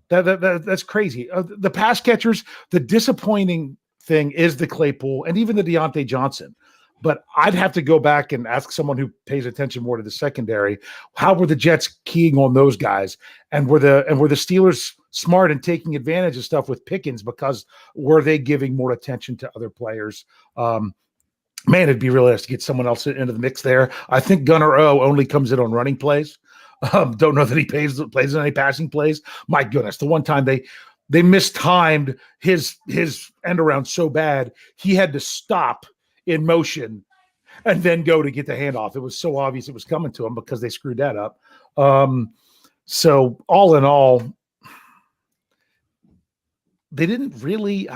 Speaker 3: that's crazy. The pass catchers, the disappointing thing is the Claypool and even the Deontay Johnson. But I'd have to go back and ask someone who pays attention more to the secondary, how were the Jets keying on those guys? And were the Steelers smart in taking advantage of stuff with Pickens, because were they giving more attention to other players? Man, it'd be really nice to get someone else into the mix there. I think Gunnar O only comes in on running plays. Don't know that he plays in any passing plays. My goodness, the one time they mistimed his end around so bad, he had to stop in motion and then go to get the handoff. It was so obvious it was coming to him because they screwed that up. So all in all, they didn't really,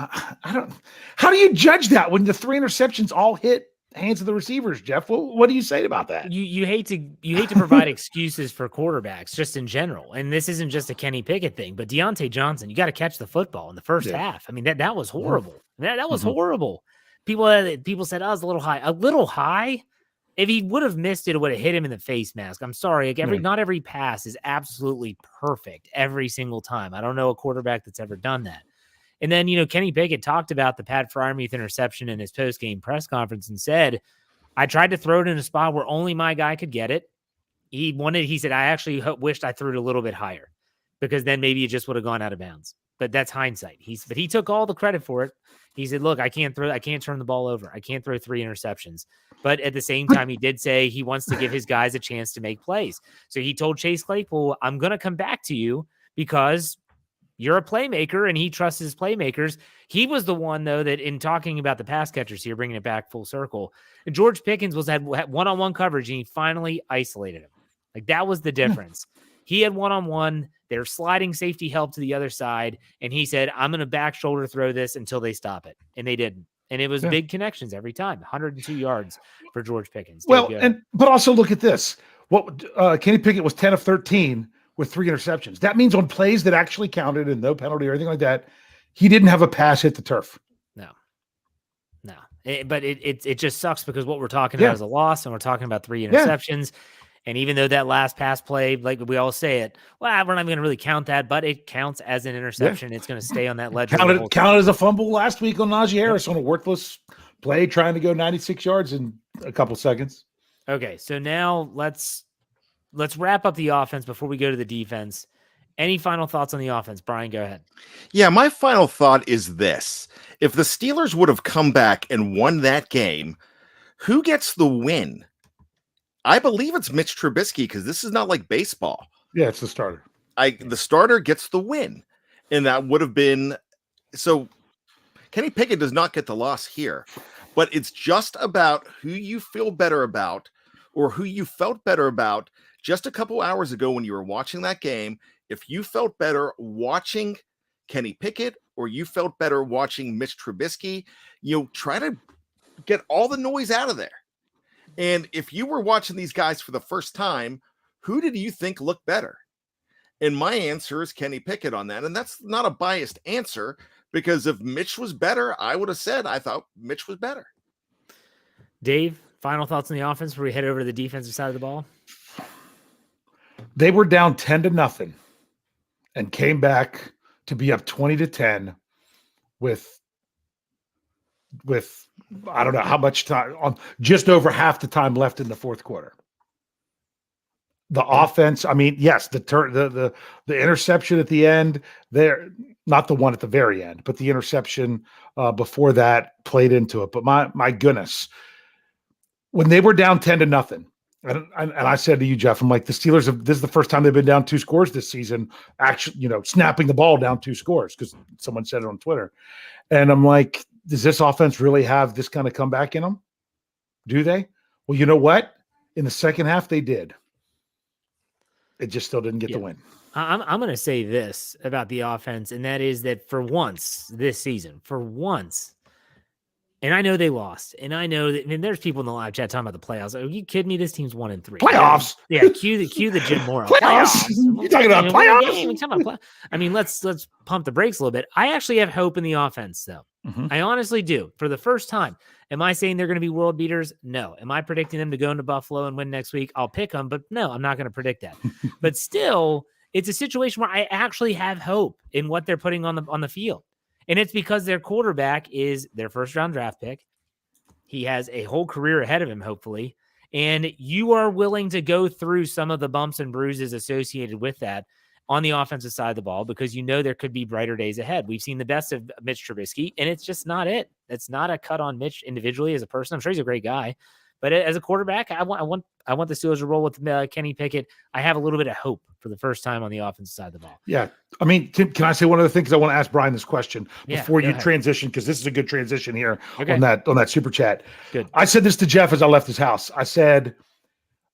Speaker 3: how do you judge that when the 3 interceptions all hit hands of the receivers, Jeff? What do you say about that?
Speaker 1: You hate to provide excuses for quarterbacks just in general. And this isn't just a Kenny Pickett thing, but Deontay Johnson, you got to catch the football in the first half. I mean, that was horrible. That was horrible. People said, I was a little high. A little high? If he would have missed it, it would have hit him in the face mask. I'm sorry. Like not every pass is absolutely perfect every single time. I don't know a quarterback that's ever done that. And then, Kenny Pickett talked about the Pat Freiermuth interception in his post-game press conference and said, I tried to throw it in a spot where only my guy could get it. He said, I actually wished I threw it a little bit higher because then maybe it just would have gone out of bounds. But that's hindsight. But he took all the credit for it. He said, look, I can't turn the ball over. I can't throw 3 interceptions. But at the same time, he did say he wants to give his guys a chance to make plays. So he told Chase Claypool, I'm going to come back to you because You're a playmaker, and he trusts his playmakers. He was the one, though, that in talking about the pass catchers here, bringing it back full circle, George Pickens had one-on-one coverage, and he finally isolated him. Like, that was the difference. He had one-on-one. They're sliding safety help to the other side, and he said, I'm going to back shoulder throw this until they stop it. And they didn't. And it was big connections every time. 102 yards for George Pickens.
Speaker 3: Well, but also look at this. What Kenny Pickett was 10 of 13 with 3 interceptions. That means on plays that actually counted and no penalty or anything like that, he didn't have a pass hit the turf.
Speaker 1: No. But it just sucks because what we're talking about is a loss, and we're talking about 3 interceptions. And even though that last pass play, like we all say it, well, we're not going to really count that, but it counts as an interception. It's going to stay on that ledger.
Speaker 3: Counted as a fumble last week on Najee Harris on a worthless play trying to go 96 yards in a couple seconds.
Speaker 1: Okay, so now let's wrap up the offense before we go to the defense. Any final thoughts on the offense? Bryan, go ahead.
Speaker 2: Yeah, my final thought is this. If the Steelers would have come back and won that game, who gets the win? I believe it's Mitch Trubisky because this is not like baseball.
Speaker 3: Yeah, it's the starter.
Speaker 2: The starter gets the win. And that would have been so Kenny Pickett does not get the loss here, but it's just about who you feel better about or who you felt better about just a couple hours ago when you were watching that game. If you felt better watching Kenny Pickett or you felt better watching Mitch Trubisky, try to get all the noise out of there. And if you were watching these guys for the first time, who did you think looked better? And my answer is Kenny Pickett on that. And that's not a biased answer because if Mitch was better, I would have said I thought Mitch was better.
Speaker 1: Dave, final thoughts on the offense before we head over to the defensive side of the ball?
Speaker 3: They were down 10-0 and came back to be up 20-10 with I don't know how much time on just over half the time left in the fourth quarter. The offense, I mean, yes, the interception at the end there, not the one at the very end, but the interception before that played into it. But my goodness, when they were down 10-0, and I said to you, Jeff, I'm like, the Steelers this is the first time they've been down 2 scores this season, actually, snapping the ball down 2 scores because someone said it on Twitter. And I'm like, does this offense really have this kind of comeback in them? Do they? Well, you know what? In the second half, they did. It just still didn't get the win.
Speaker 1: I'm going to say this about the offense, and that is that for once this season, and I know they lost, and I know that, and there's people in the live chat talking about the playoffs. Are you kidding me? This team's 1-3.
Speaker 3: Playoffs?
Speaker 1: Yeah, cue the Jim Morrow.
Speaker 3: Playoffs? You talking about playoffs? I mean, let's pump the brakes a little bit. I actually have hope in the offense, though. Mm-hmm. I honestly do. For the first time, am I saying they're going to be world beaters? No. Am I predicting them to go into Buffalo and win next week? I'll pick them, but no, I'm not going to predict that. But still, it's a situation where I actually have hope in what they're putting on the field. And it's because their quarterback is their first-round draft pick. He has a whole career ahead of him, hopefully. And you are willing to go through some of the bumps and bruises associated with that on the offensive side of the ball because you know there could be brighter days ahead. We've seen the best of Mitch Trubisky, and it's just not it. It's not a cut on Mitch individually as a person. I'm sure he's a great guy. But as a quarterback, I want the Steelers to roll with Kenny Pickett. I have a little bit of hope for the first time on the offensive side of the ball. Yeah. I mean, can I say one other thing? Because I want to ask Bryan this question before you transition, because this is a good transition here on that super chat. Good. I said this to Jeff as I left his house. I said,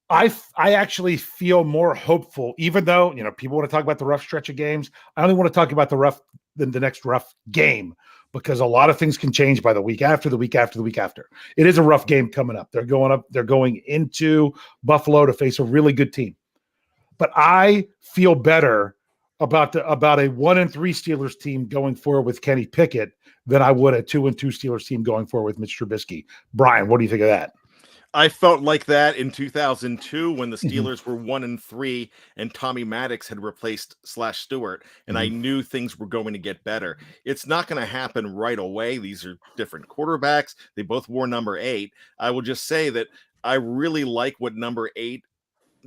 Speaker 3: I actually feel more hopeful, even though, people want to talk about the rough stretch of games. I only want to talk about the next rough game, because a lot of things can change by the week after, the week after, the week after. It is a rough game coming up. They're going into Buffalo to face a really good team. But I feel better about a 1-3 Steelers team going forward with Kenny Pickett than I would a 2-2 Steelers team going forward with Mitch Trubisky. Bryan, what do you think of that?
Speaker 2: I felt like that in 2002 when the Steelers were 1-3 and Tommy Maddox had replaced Stewart, and I knew things were going to get better. It's not going to happen right away. These are different quarterbacks. They both wore number 8. I will just say that I really like what number 8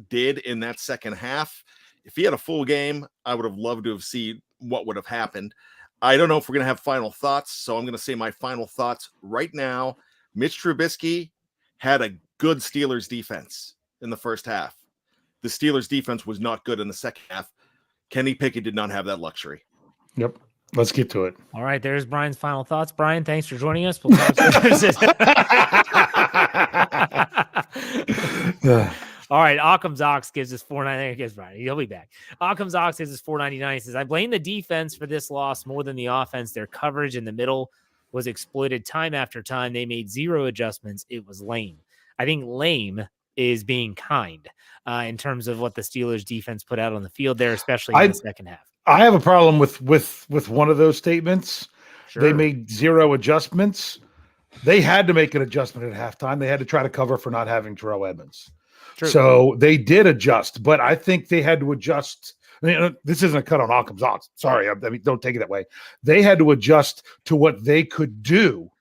Speaker 2: did in that second half. If he had a full game, I would have loved to have seen what would have happened. I don't know if we're going to have final thoughts, so I'm going to say my final thoughts right now. Mitch Trubisky had a good Steelers defense in the first half. The Steelers defense was not good in the second half. Kenny Pickett did not have that luxury.
Speaker 3: Yep. Let's get to it.
Speaker 1: All right, there's Bryan's final thoughts. Bryan, thanks for joining us. We'll talk All right, Occam's Ox gives us $4.99. Gives Bryan. He'll be back. Occam's Ox gives us $4.99. He says, I blame the defense for this loss more than the offense. Their coverage in the middle was exploited time after time. They made 0 adjustments. It was lame. I think lame is being kind in terms of what the Steelers defense put out on the field there, especially in the second half.
Speaker 3: I have a problem with one of those statements.
Speaker 1: Sure.
Speaker 3: They made 0 adjustments. They had to make an adjustment at halftime. They had to try to cover for not having Terrell Edmonds.
Speaker 1: True.
Speaker 3: So they did adjust, but I think they had to adjust. This isn't a cut on Occam's Ox. Sorry, I mean, don't take it that way. They had to adjust to what they could do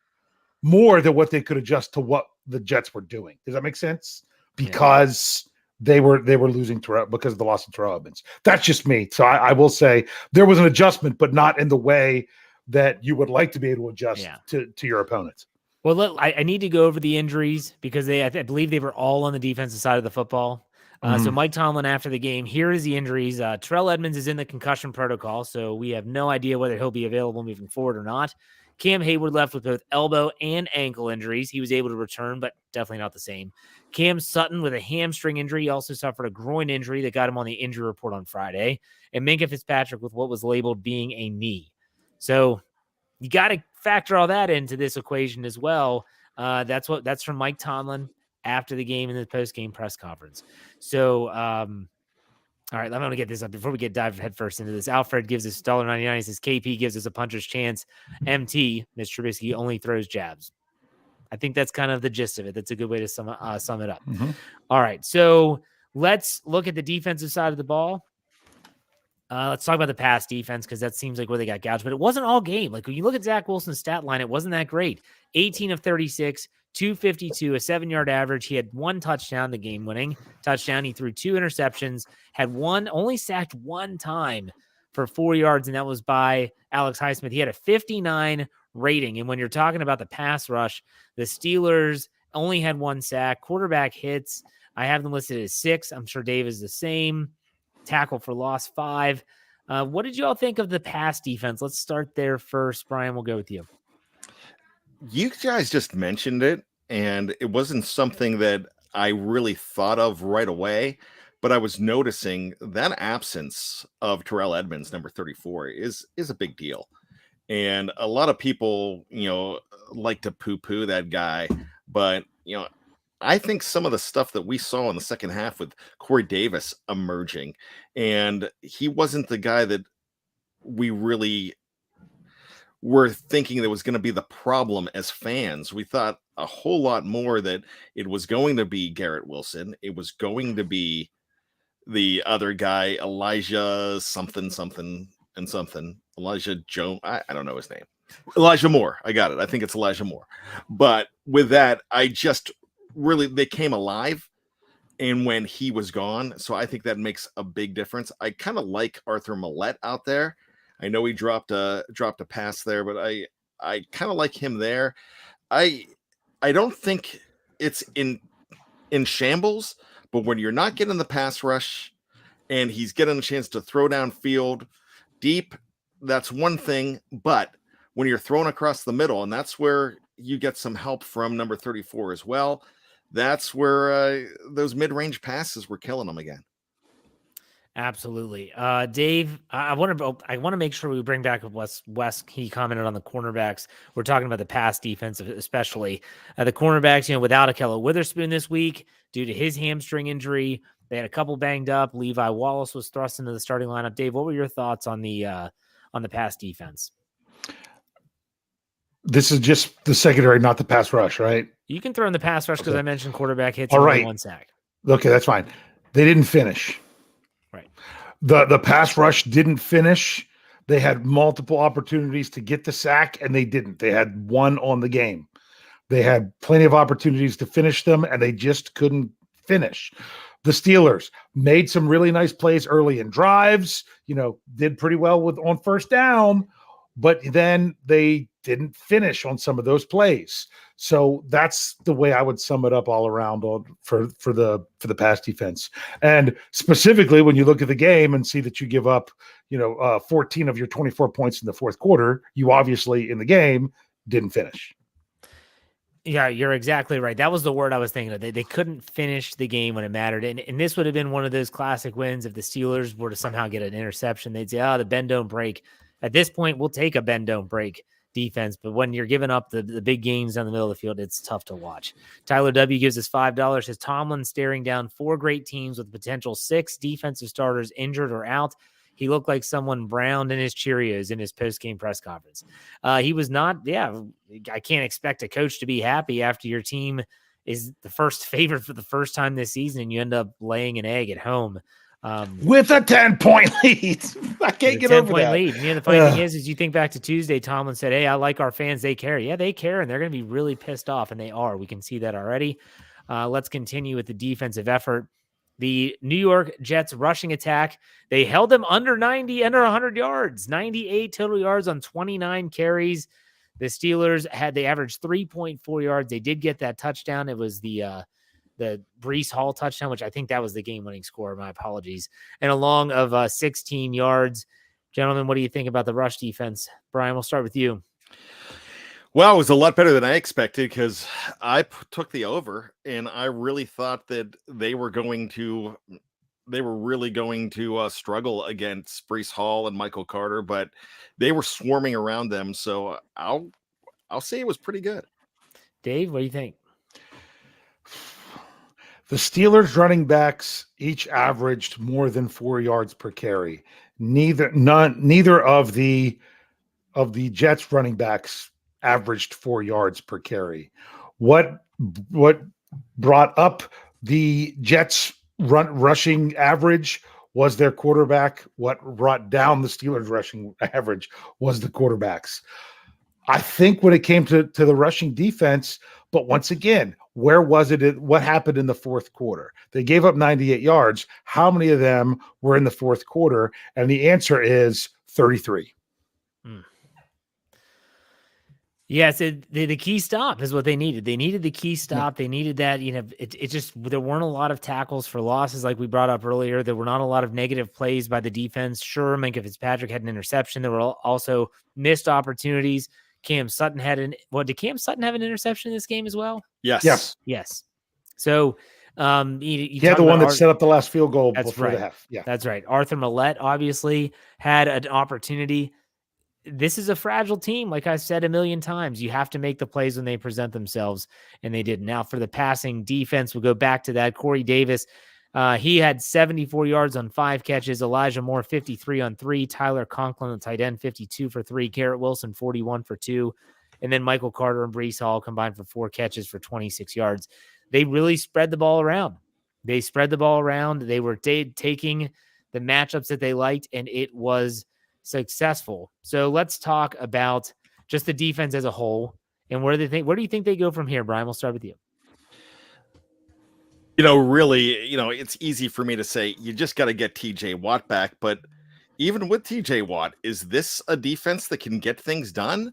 Speaker 3: more than what they could adjust to what the Jets were doing. Does that make sense? Because they were losing Terrell because of the loss of Terrell Edmonds. That's just me. So I will say there was an adjustment, but not in the way that you would like to be able to adjust to your opponents.
Speaker 1: Well, I need to go over the injuries because I believe they were all on the defensive side of the football. So Mike Tomlin, after the game, here is the injuries. Terrell Edmonds is in the concussion protocol, so we have no idea whether he'll be available moving forward or not. Cam Hayward left with both elbow and ankle injuries. He was able to return, but definitely not the same. Cam Sutton with a hamstring injury. He also suffered a groin injury that got him on the injury report on Friday. And Minkah Fitzpatrick with what was labeled being a knee. So you got to factor all that into this equation as well. That's from Mike Tomlin after the game in the post-game press conference. So, all right, I'm going to get this up before we dive headfirst into this. Alfred gives us $1.99. He says KP gives us a puncher's chance. MT, Mitch Trubisky, only throws jabs. I think that's kind of the gist of it. That's a good way to sum it up. All right, so let's look at the defensive side of the ball. Let's talk about the pass defense because that seems like where they got gouged, but it wasn't all game. Like when you look at Zach Wilson's stat line, it wasn't that great. 18 of 36, 252, a 7-yard average. He had 1 touchdown, the game-winning touchdown. He threw 2 interceptions, only sacked 1 time for 4 yards, and that was by Alex Highsmith. He had a 59 rating, and when you're talking about the pass rush, the Steelers only had 1 sack. Quarterback hits, I have them listed as 6. I'm sure Dave is the same. Tackle for loss 5. What did you all think of the pass defense? Let's start there first. Bryan, we'll go with you.
Speaker 2: You guys just mentioned it, and it wasn't something that I really thought of right away, but I was noticing that absence of Terrell Edmonds, number 34, is a big deal. And a lot of people, like to poo-poo that guy, but, I think some of the stuff that we saw in the second half with Corey Davis emerging, and he wasn't the guy that we really were thinking that was going to be the problem as fans. We thought a whole lot more that it was going to be Garrett Wilson. It was going to be the other guy, Elijah something. Elijah Jones. I don't know his name. Elijah Moore. I got it. I think it's Elijah Moore. But with that, they came alive, and when he was gone, so I think that makes a big difference. I kind of like Arthur Millette out there. I know he dropped a pass there, but I kind of like him there. I don't think it's in shambles, but when you're not getting the pass rush and he's getting a chance to throw downfield deep, that's one thing. But when you're thrown across the middle, and that's where you get some help from number 34 as well. That's where those mid-range passes were killing them again.
Speaker 1: Absolutely. Dave, I want to make sure we bring back Wes. He commented on the cornerbacks. We're talking about the pass defense, especially the cornerbacks, without Ahkello Witherspoon this week due to his hamstring injury. They had a couple banged up. Levi Wallace was thrust into the starting lineup. Dave, what were your thoughts on the pass defense?
Speaker 3: This is just the secondary, not the pass rush, right?
Speaker 1: You can throw in the pass rush because I mentioned quarterback hits.
Speaker 3: All right.
Speaker 1: 1 sack.
Speaker 3: Okay, that's fine. They didn't finish.
Speaker 1: Right.
Speaker 3: The pass rush didn't finish. They had multiple opportunities to get the sack, and they didn't. They had 1 on the game. They had plenty of opportunities to finish them, and they just couldn't finish. The Steelers made some really nice plays early in drives, did pretty well on first down, but then they didn't finish on some of those plays. So that's the way I would sum it up all around for the pass defense. And specifically, when you look at the game and see that you give up, 14 of your 24 points in the fourth quarter, you obviously in the game didn't finish.
Speaker 1: Yeah, you're exactly right. That was the word I was thinking of. They couldn't finish the game when it mattered. And this would have been one of those classic wins if the Steelers were to somehow get an interception. They'd say, the bend don't break. At this point, we'll take a bend don't break defense. But when you're giving up the big gains down the middle of the field, it's tough to watch. Tyler W. gives us $5. Says Tomlin staring down 4 great teams with potential 6 defensive starters injured or out. He looked like someone browned in his Cheerios in his post-game press conference. He was not, I can't expect a coach to be happy after your team is the first favorite for the first time this season and you end up laying an egg at home.
Speaker 3: With a 10-point lead. I can't get over that.
Speaker 1: Lead. The funny thing is you think back to Tuesday, Tomlin said, hey, I like our fans. They care. Yeah, they care, and they're going to be really pissed off, and they are. We can see that already. Let's continue with the defensive effort. The New York Jets rushing attack, they held them under 100 yards, 98 total yards on 29 carries. The Steelers they averaged 3.4 yards. They did get that touchdown. It was the Breece Hall touchdown, which I think that was the game-winning score. My apologies. And a long of 16 yards. Gentlemen, what do you think about the rush defense? Bryan, we'll start with you.
Speaker 2: Well, it was a lot better than I expected because I took the over, and I really thought that they were really going to struggle against Breece Hall and Michael Carter, but they were swarming around them. So I'll say it was pretty good.
Speaker 1: Dave, what do you think?
Speaker 3: The Steelers running backs each averaged more than 4 yards per carry. Neither of the Jets running backs averaged 4 yards per carry. What brought up the Jets rushing average was their quarterback. What brought down the Steelers rushing average was the quarterbacks. I think when it came to the rushing defense, but once again, where was it? What happened in the fourth quarter? They gave up 98 yards. How many of them were in the fourth quarter? And the answer is 33.
Speaker 1: Yes, the key stop is what they needed. They needed the key stop. They needed that, it just, there weren't a lot of tackles for losses like we brought up earlier. There were not a lot of negative plays by the defense. Sure, Minkah Fitzpatrick had an interception. There were also missed opportunities. Cam Sutton did Cam Sutton have an interception in this game as well?
Speaker 2: Yes.
Speaker 1: So
Speaker 3: he had the one that set up the last field goal before the half. Yeah,
Speaker 1: that's right. Arthur Millette obviously had an opportunity. This is a fragile team. Like I said a million times, you have to make the plays when they present themselves, and they did. Now for the passing defense, we'll go back to that. Corey Davis, he had 74 yards on 5 catches. Elijah Moore, 53 on 3. Tyler Conklin, the tight end, 52 for 3. Garrett Wilson, 41 for 2. And then Michael Carter and Breece Hall combined for 4 catches for 26 yards. They really spread the ball around. They were taking the matchups that they liked, and it was successful. So let's talk about just the defense as a whole. And where do you think they go from here, Bryan? We'll start with you.
Speaker 2: Really, it's easy for me to say you just got to get TJ Watt back. But even with TJ Watt, is this a defense that can get things done?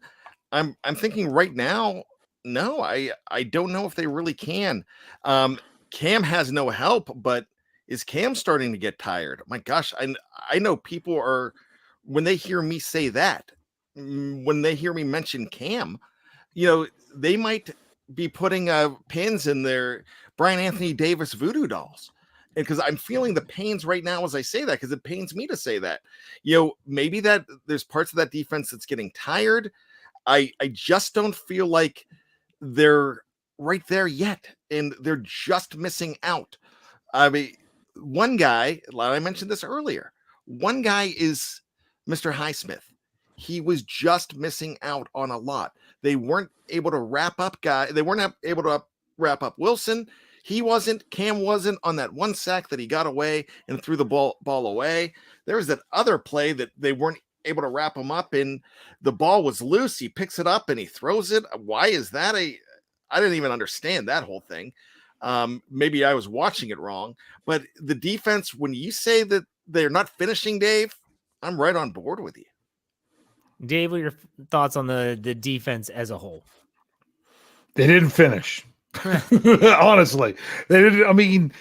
Speaker 2: I'm thinking right now, no, I don't know if they really can. Cam has no help, but is Cam starting to get tired? My gosh, I know people are, when they hear me say that, when they hear me mention Cam, they might be putting pins in their Brian Anthony Davis voodoo dolls. And because I'm feeling the pains right now as I say that, because it pains me to say that. Maybe that there's parts of that defense that's getting tired. I just don't feel like they're right there yet, and they're just missing out. I mean, one guy, I mentioned this earlier, one guy is Mr. Highsmith. He was just missing out on a lot. They weren't able to wrap up They weren't able to wrap up Wilson. He wasn't. Cam wasn't on that one sack that he got away and threw the ball away. There was that other play that they weren't able to wrap him up, and the ball was loose. He picks it up and he throws it. Why is that? I didn't even understand that whole thing. Maybe I was watching it wrong. But the defense, when you say that they're not finishing, Dave, I'm right on board with you.
Speaker 1: Dave, what are your thoughts on the defense as a whole?
Speaker 3: They didn't finish. Honestly, they didn't. I mean,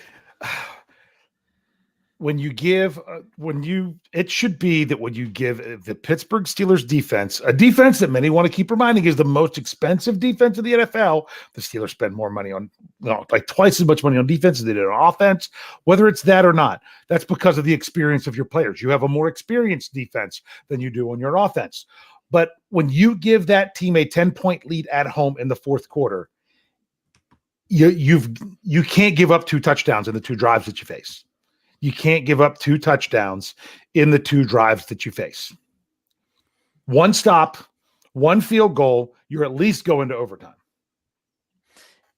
Speaker 3: it should be that when you give the Pittsburgh Steelers defense, a defense that many want to keep reminding is the most expensive defense in the NFL, the Steelers spend more money on, like twice as much money on defense as they did on offense. Whether it's that or not, that's because of the experience of your players. You have a more experienced defense than you do on your offense. But when you give that team a 10-point lead at home in the fourth quarter, you can't give up 2 touchdowns in the 2 drives that you face. You can't give up 2 touchdowns in the 2 drives that you face. 1 stop, 1 field goal, you're at least going to overtime.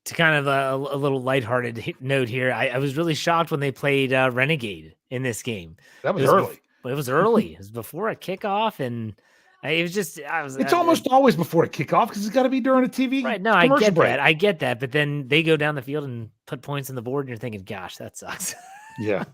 Speaker 1: To kind of a little lighthearted note here, I was really shocked when they played Renegade in this game.
Speaker 3: That was early.
Speaker 1: It was early. It was before a kickoff, and it was just
Speaker 3: It's almost always before a kickoff because it's got to be during a TV.
Speaker 1: Right. No, I get that. I get that. But then they go down the field and put points on the board, and you're thinking, gosh, that sucks.
Speaker 3: Yeah.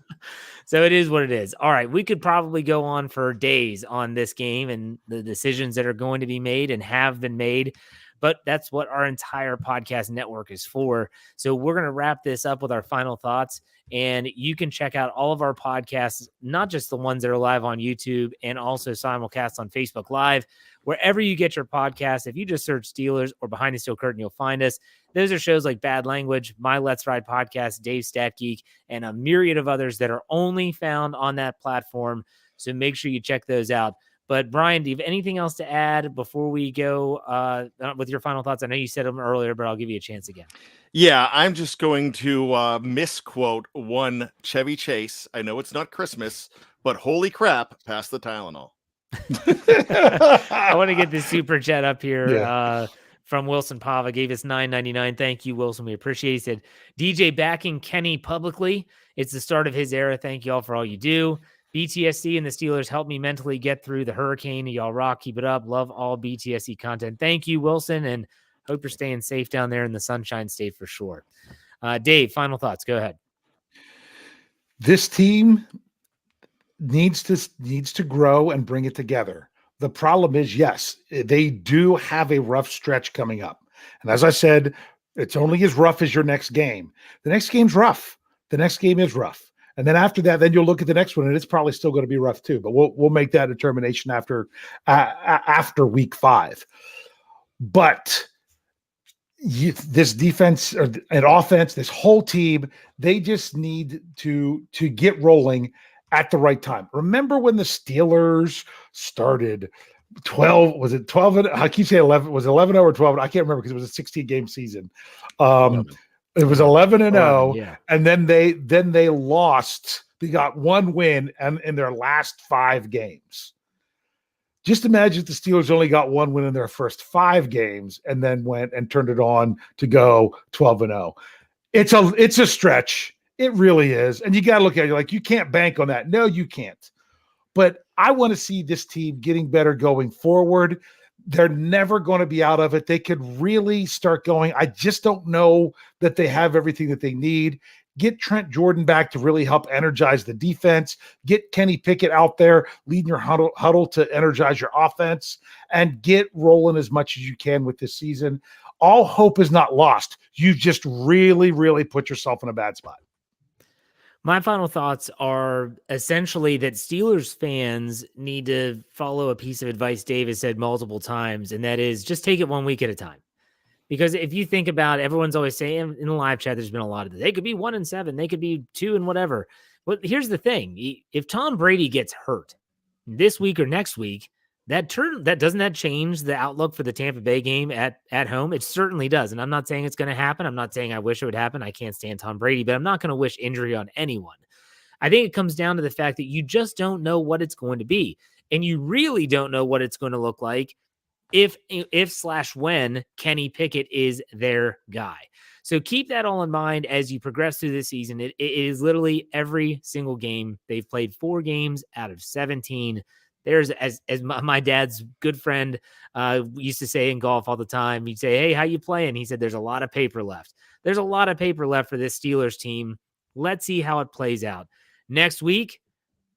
Speaker 1: So it is what it is. All right. We could probably go on for days on this game and the decisions that are going to be made and have been made. But that's what our entire podcast network is for. So we're going to wrap this up with our final thoughts. And you can check out all of our podcasts, not just the ones that are live on YouTube and also simulcast on Facebook Live. Wherever you get your podcast, if you just search Steelers or Behind the Steel Curtain, you'll find us. Those are shows like Bad Language, My Let's Ride podcast, Dave Stat Geek, and a myriad of others that are only found on that platform. So make sure you check those out. But Bryan, do you have anything else to add before we go with your final thoughts? I know you said them earlier, but I'll give you a chance again.
Speaker 2: Yeah, I'm just going to misquote one Chevy Chase. I know it's not Christmas, but holy crap, pass the Tylenol.
Speaker 1: I want to get this super chat up here.
Speaker 3: Yeah.
Speaker 1: From Wilson Pava, gave us $9.99. Thank you, Wilson. We appreciate it. He said, DJ backing Kenny publicly. It's the start of his era. Thank you all for all you do. BTSC and the Steelers helped me mentally get through the hurricane. Y'all rock. Keep it up. Love all BTSC content. Thank you, Wilson, and hope you're staying safe down there in the Sunshine State for sure. Dave, final thoughts. Go ahead.
Speaker 3: This team needs to grow and bring it together. The problem is, yes, they do have a rough stretch coming up. And as I said, it's only as rough as your next game. The next game's rough. The next game is rough. And then after that, then you'll look at the next one, and it's probably still going to be rough too. But we'll make that determination after week 5. But this defense and offense, this whole team, they just need to get rolling at the right time. Remember when the Steelers started 12? Was it 12? I keep saying 11. Was it 11-0 or 12? I can't remember because it was a 16-game season. It was 11-0,
Speaker 1: yeah.
Speaker 3: And then they lost. They got 1 win and in their last 5 games. Just imagine if the Steelers only got 1 win in their first 5 games and then went and turned it on to go 12-0. It's a stretch. It really is. And you got to look at it like you can't bank on that. No, you can't. But I want to see this team getting better going forward. They're never going to be out of it. They could really start going. I just don't know that they have everything that they need. Get Trent Jordan back to really help energize the defense. Get Kenny Pickett out there leading your huddle to energize your offense, and get rolling as much as you can with this season. All hope is not lost. You just really, really put yourself in a bad spot.
Speaker 1: My final thoughts are essentially that Steelers fans need to follow a piece of advice Dave has said multiple times, and that is just take it 1 week at a time. Because if you think about it, everyone's always saying in the live chat, there's been a lot of this. They could be 1-7, they could be 2 and whatever. But here's the thing. If Tom Brady gets hurt this week or next week, doesn't that change the outlook for the Tampa Bay game at home? It certainly does. And I'm not saying it's going to happen. I'm not saying I wish it would happen. I can't stand Tom Brady, but I'm not going to wish injury on anyone. I think it comes down to the fact that you just don't know what it's going to be. And you really don't know what it's going to look like if/when Kenny Pickett is their guy. So keep that all in mind as you progress through this season. It is literally every single game. They've played 4 games out of 17. There's, as my dad's good friend used to say in golf all the time, he'd say, hey, how you playing? He said, there's a lot of paper left. There's a lot of paper left for this Steelers team. Let's see how it plays out. Next week,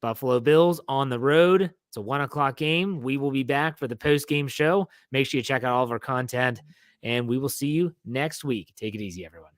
Speaker 1: Buffalo Bills on the road. It's a 1:00 game. We will be back for the post-game show. Make sure you check out all of our content, and we will see you next week. Take it easy, everyone.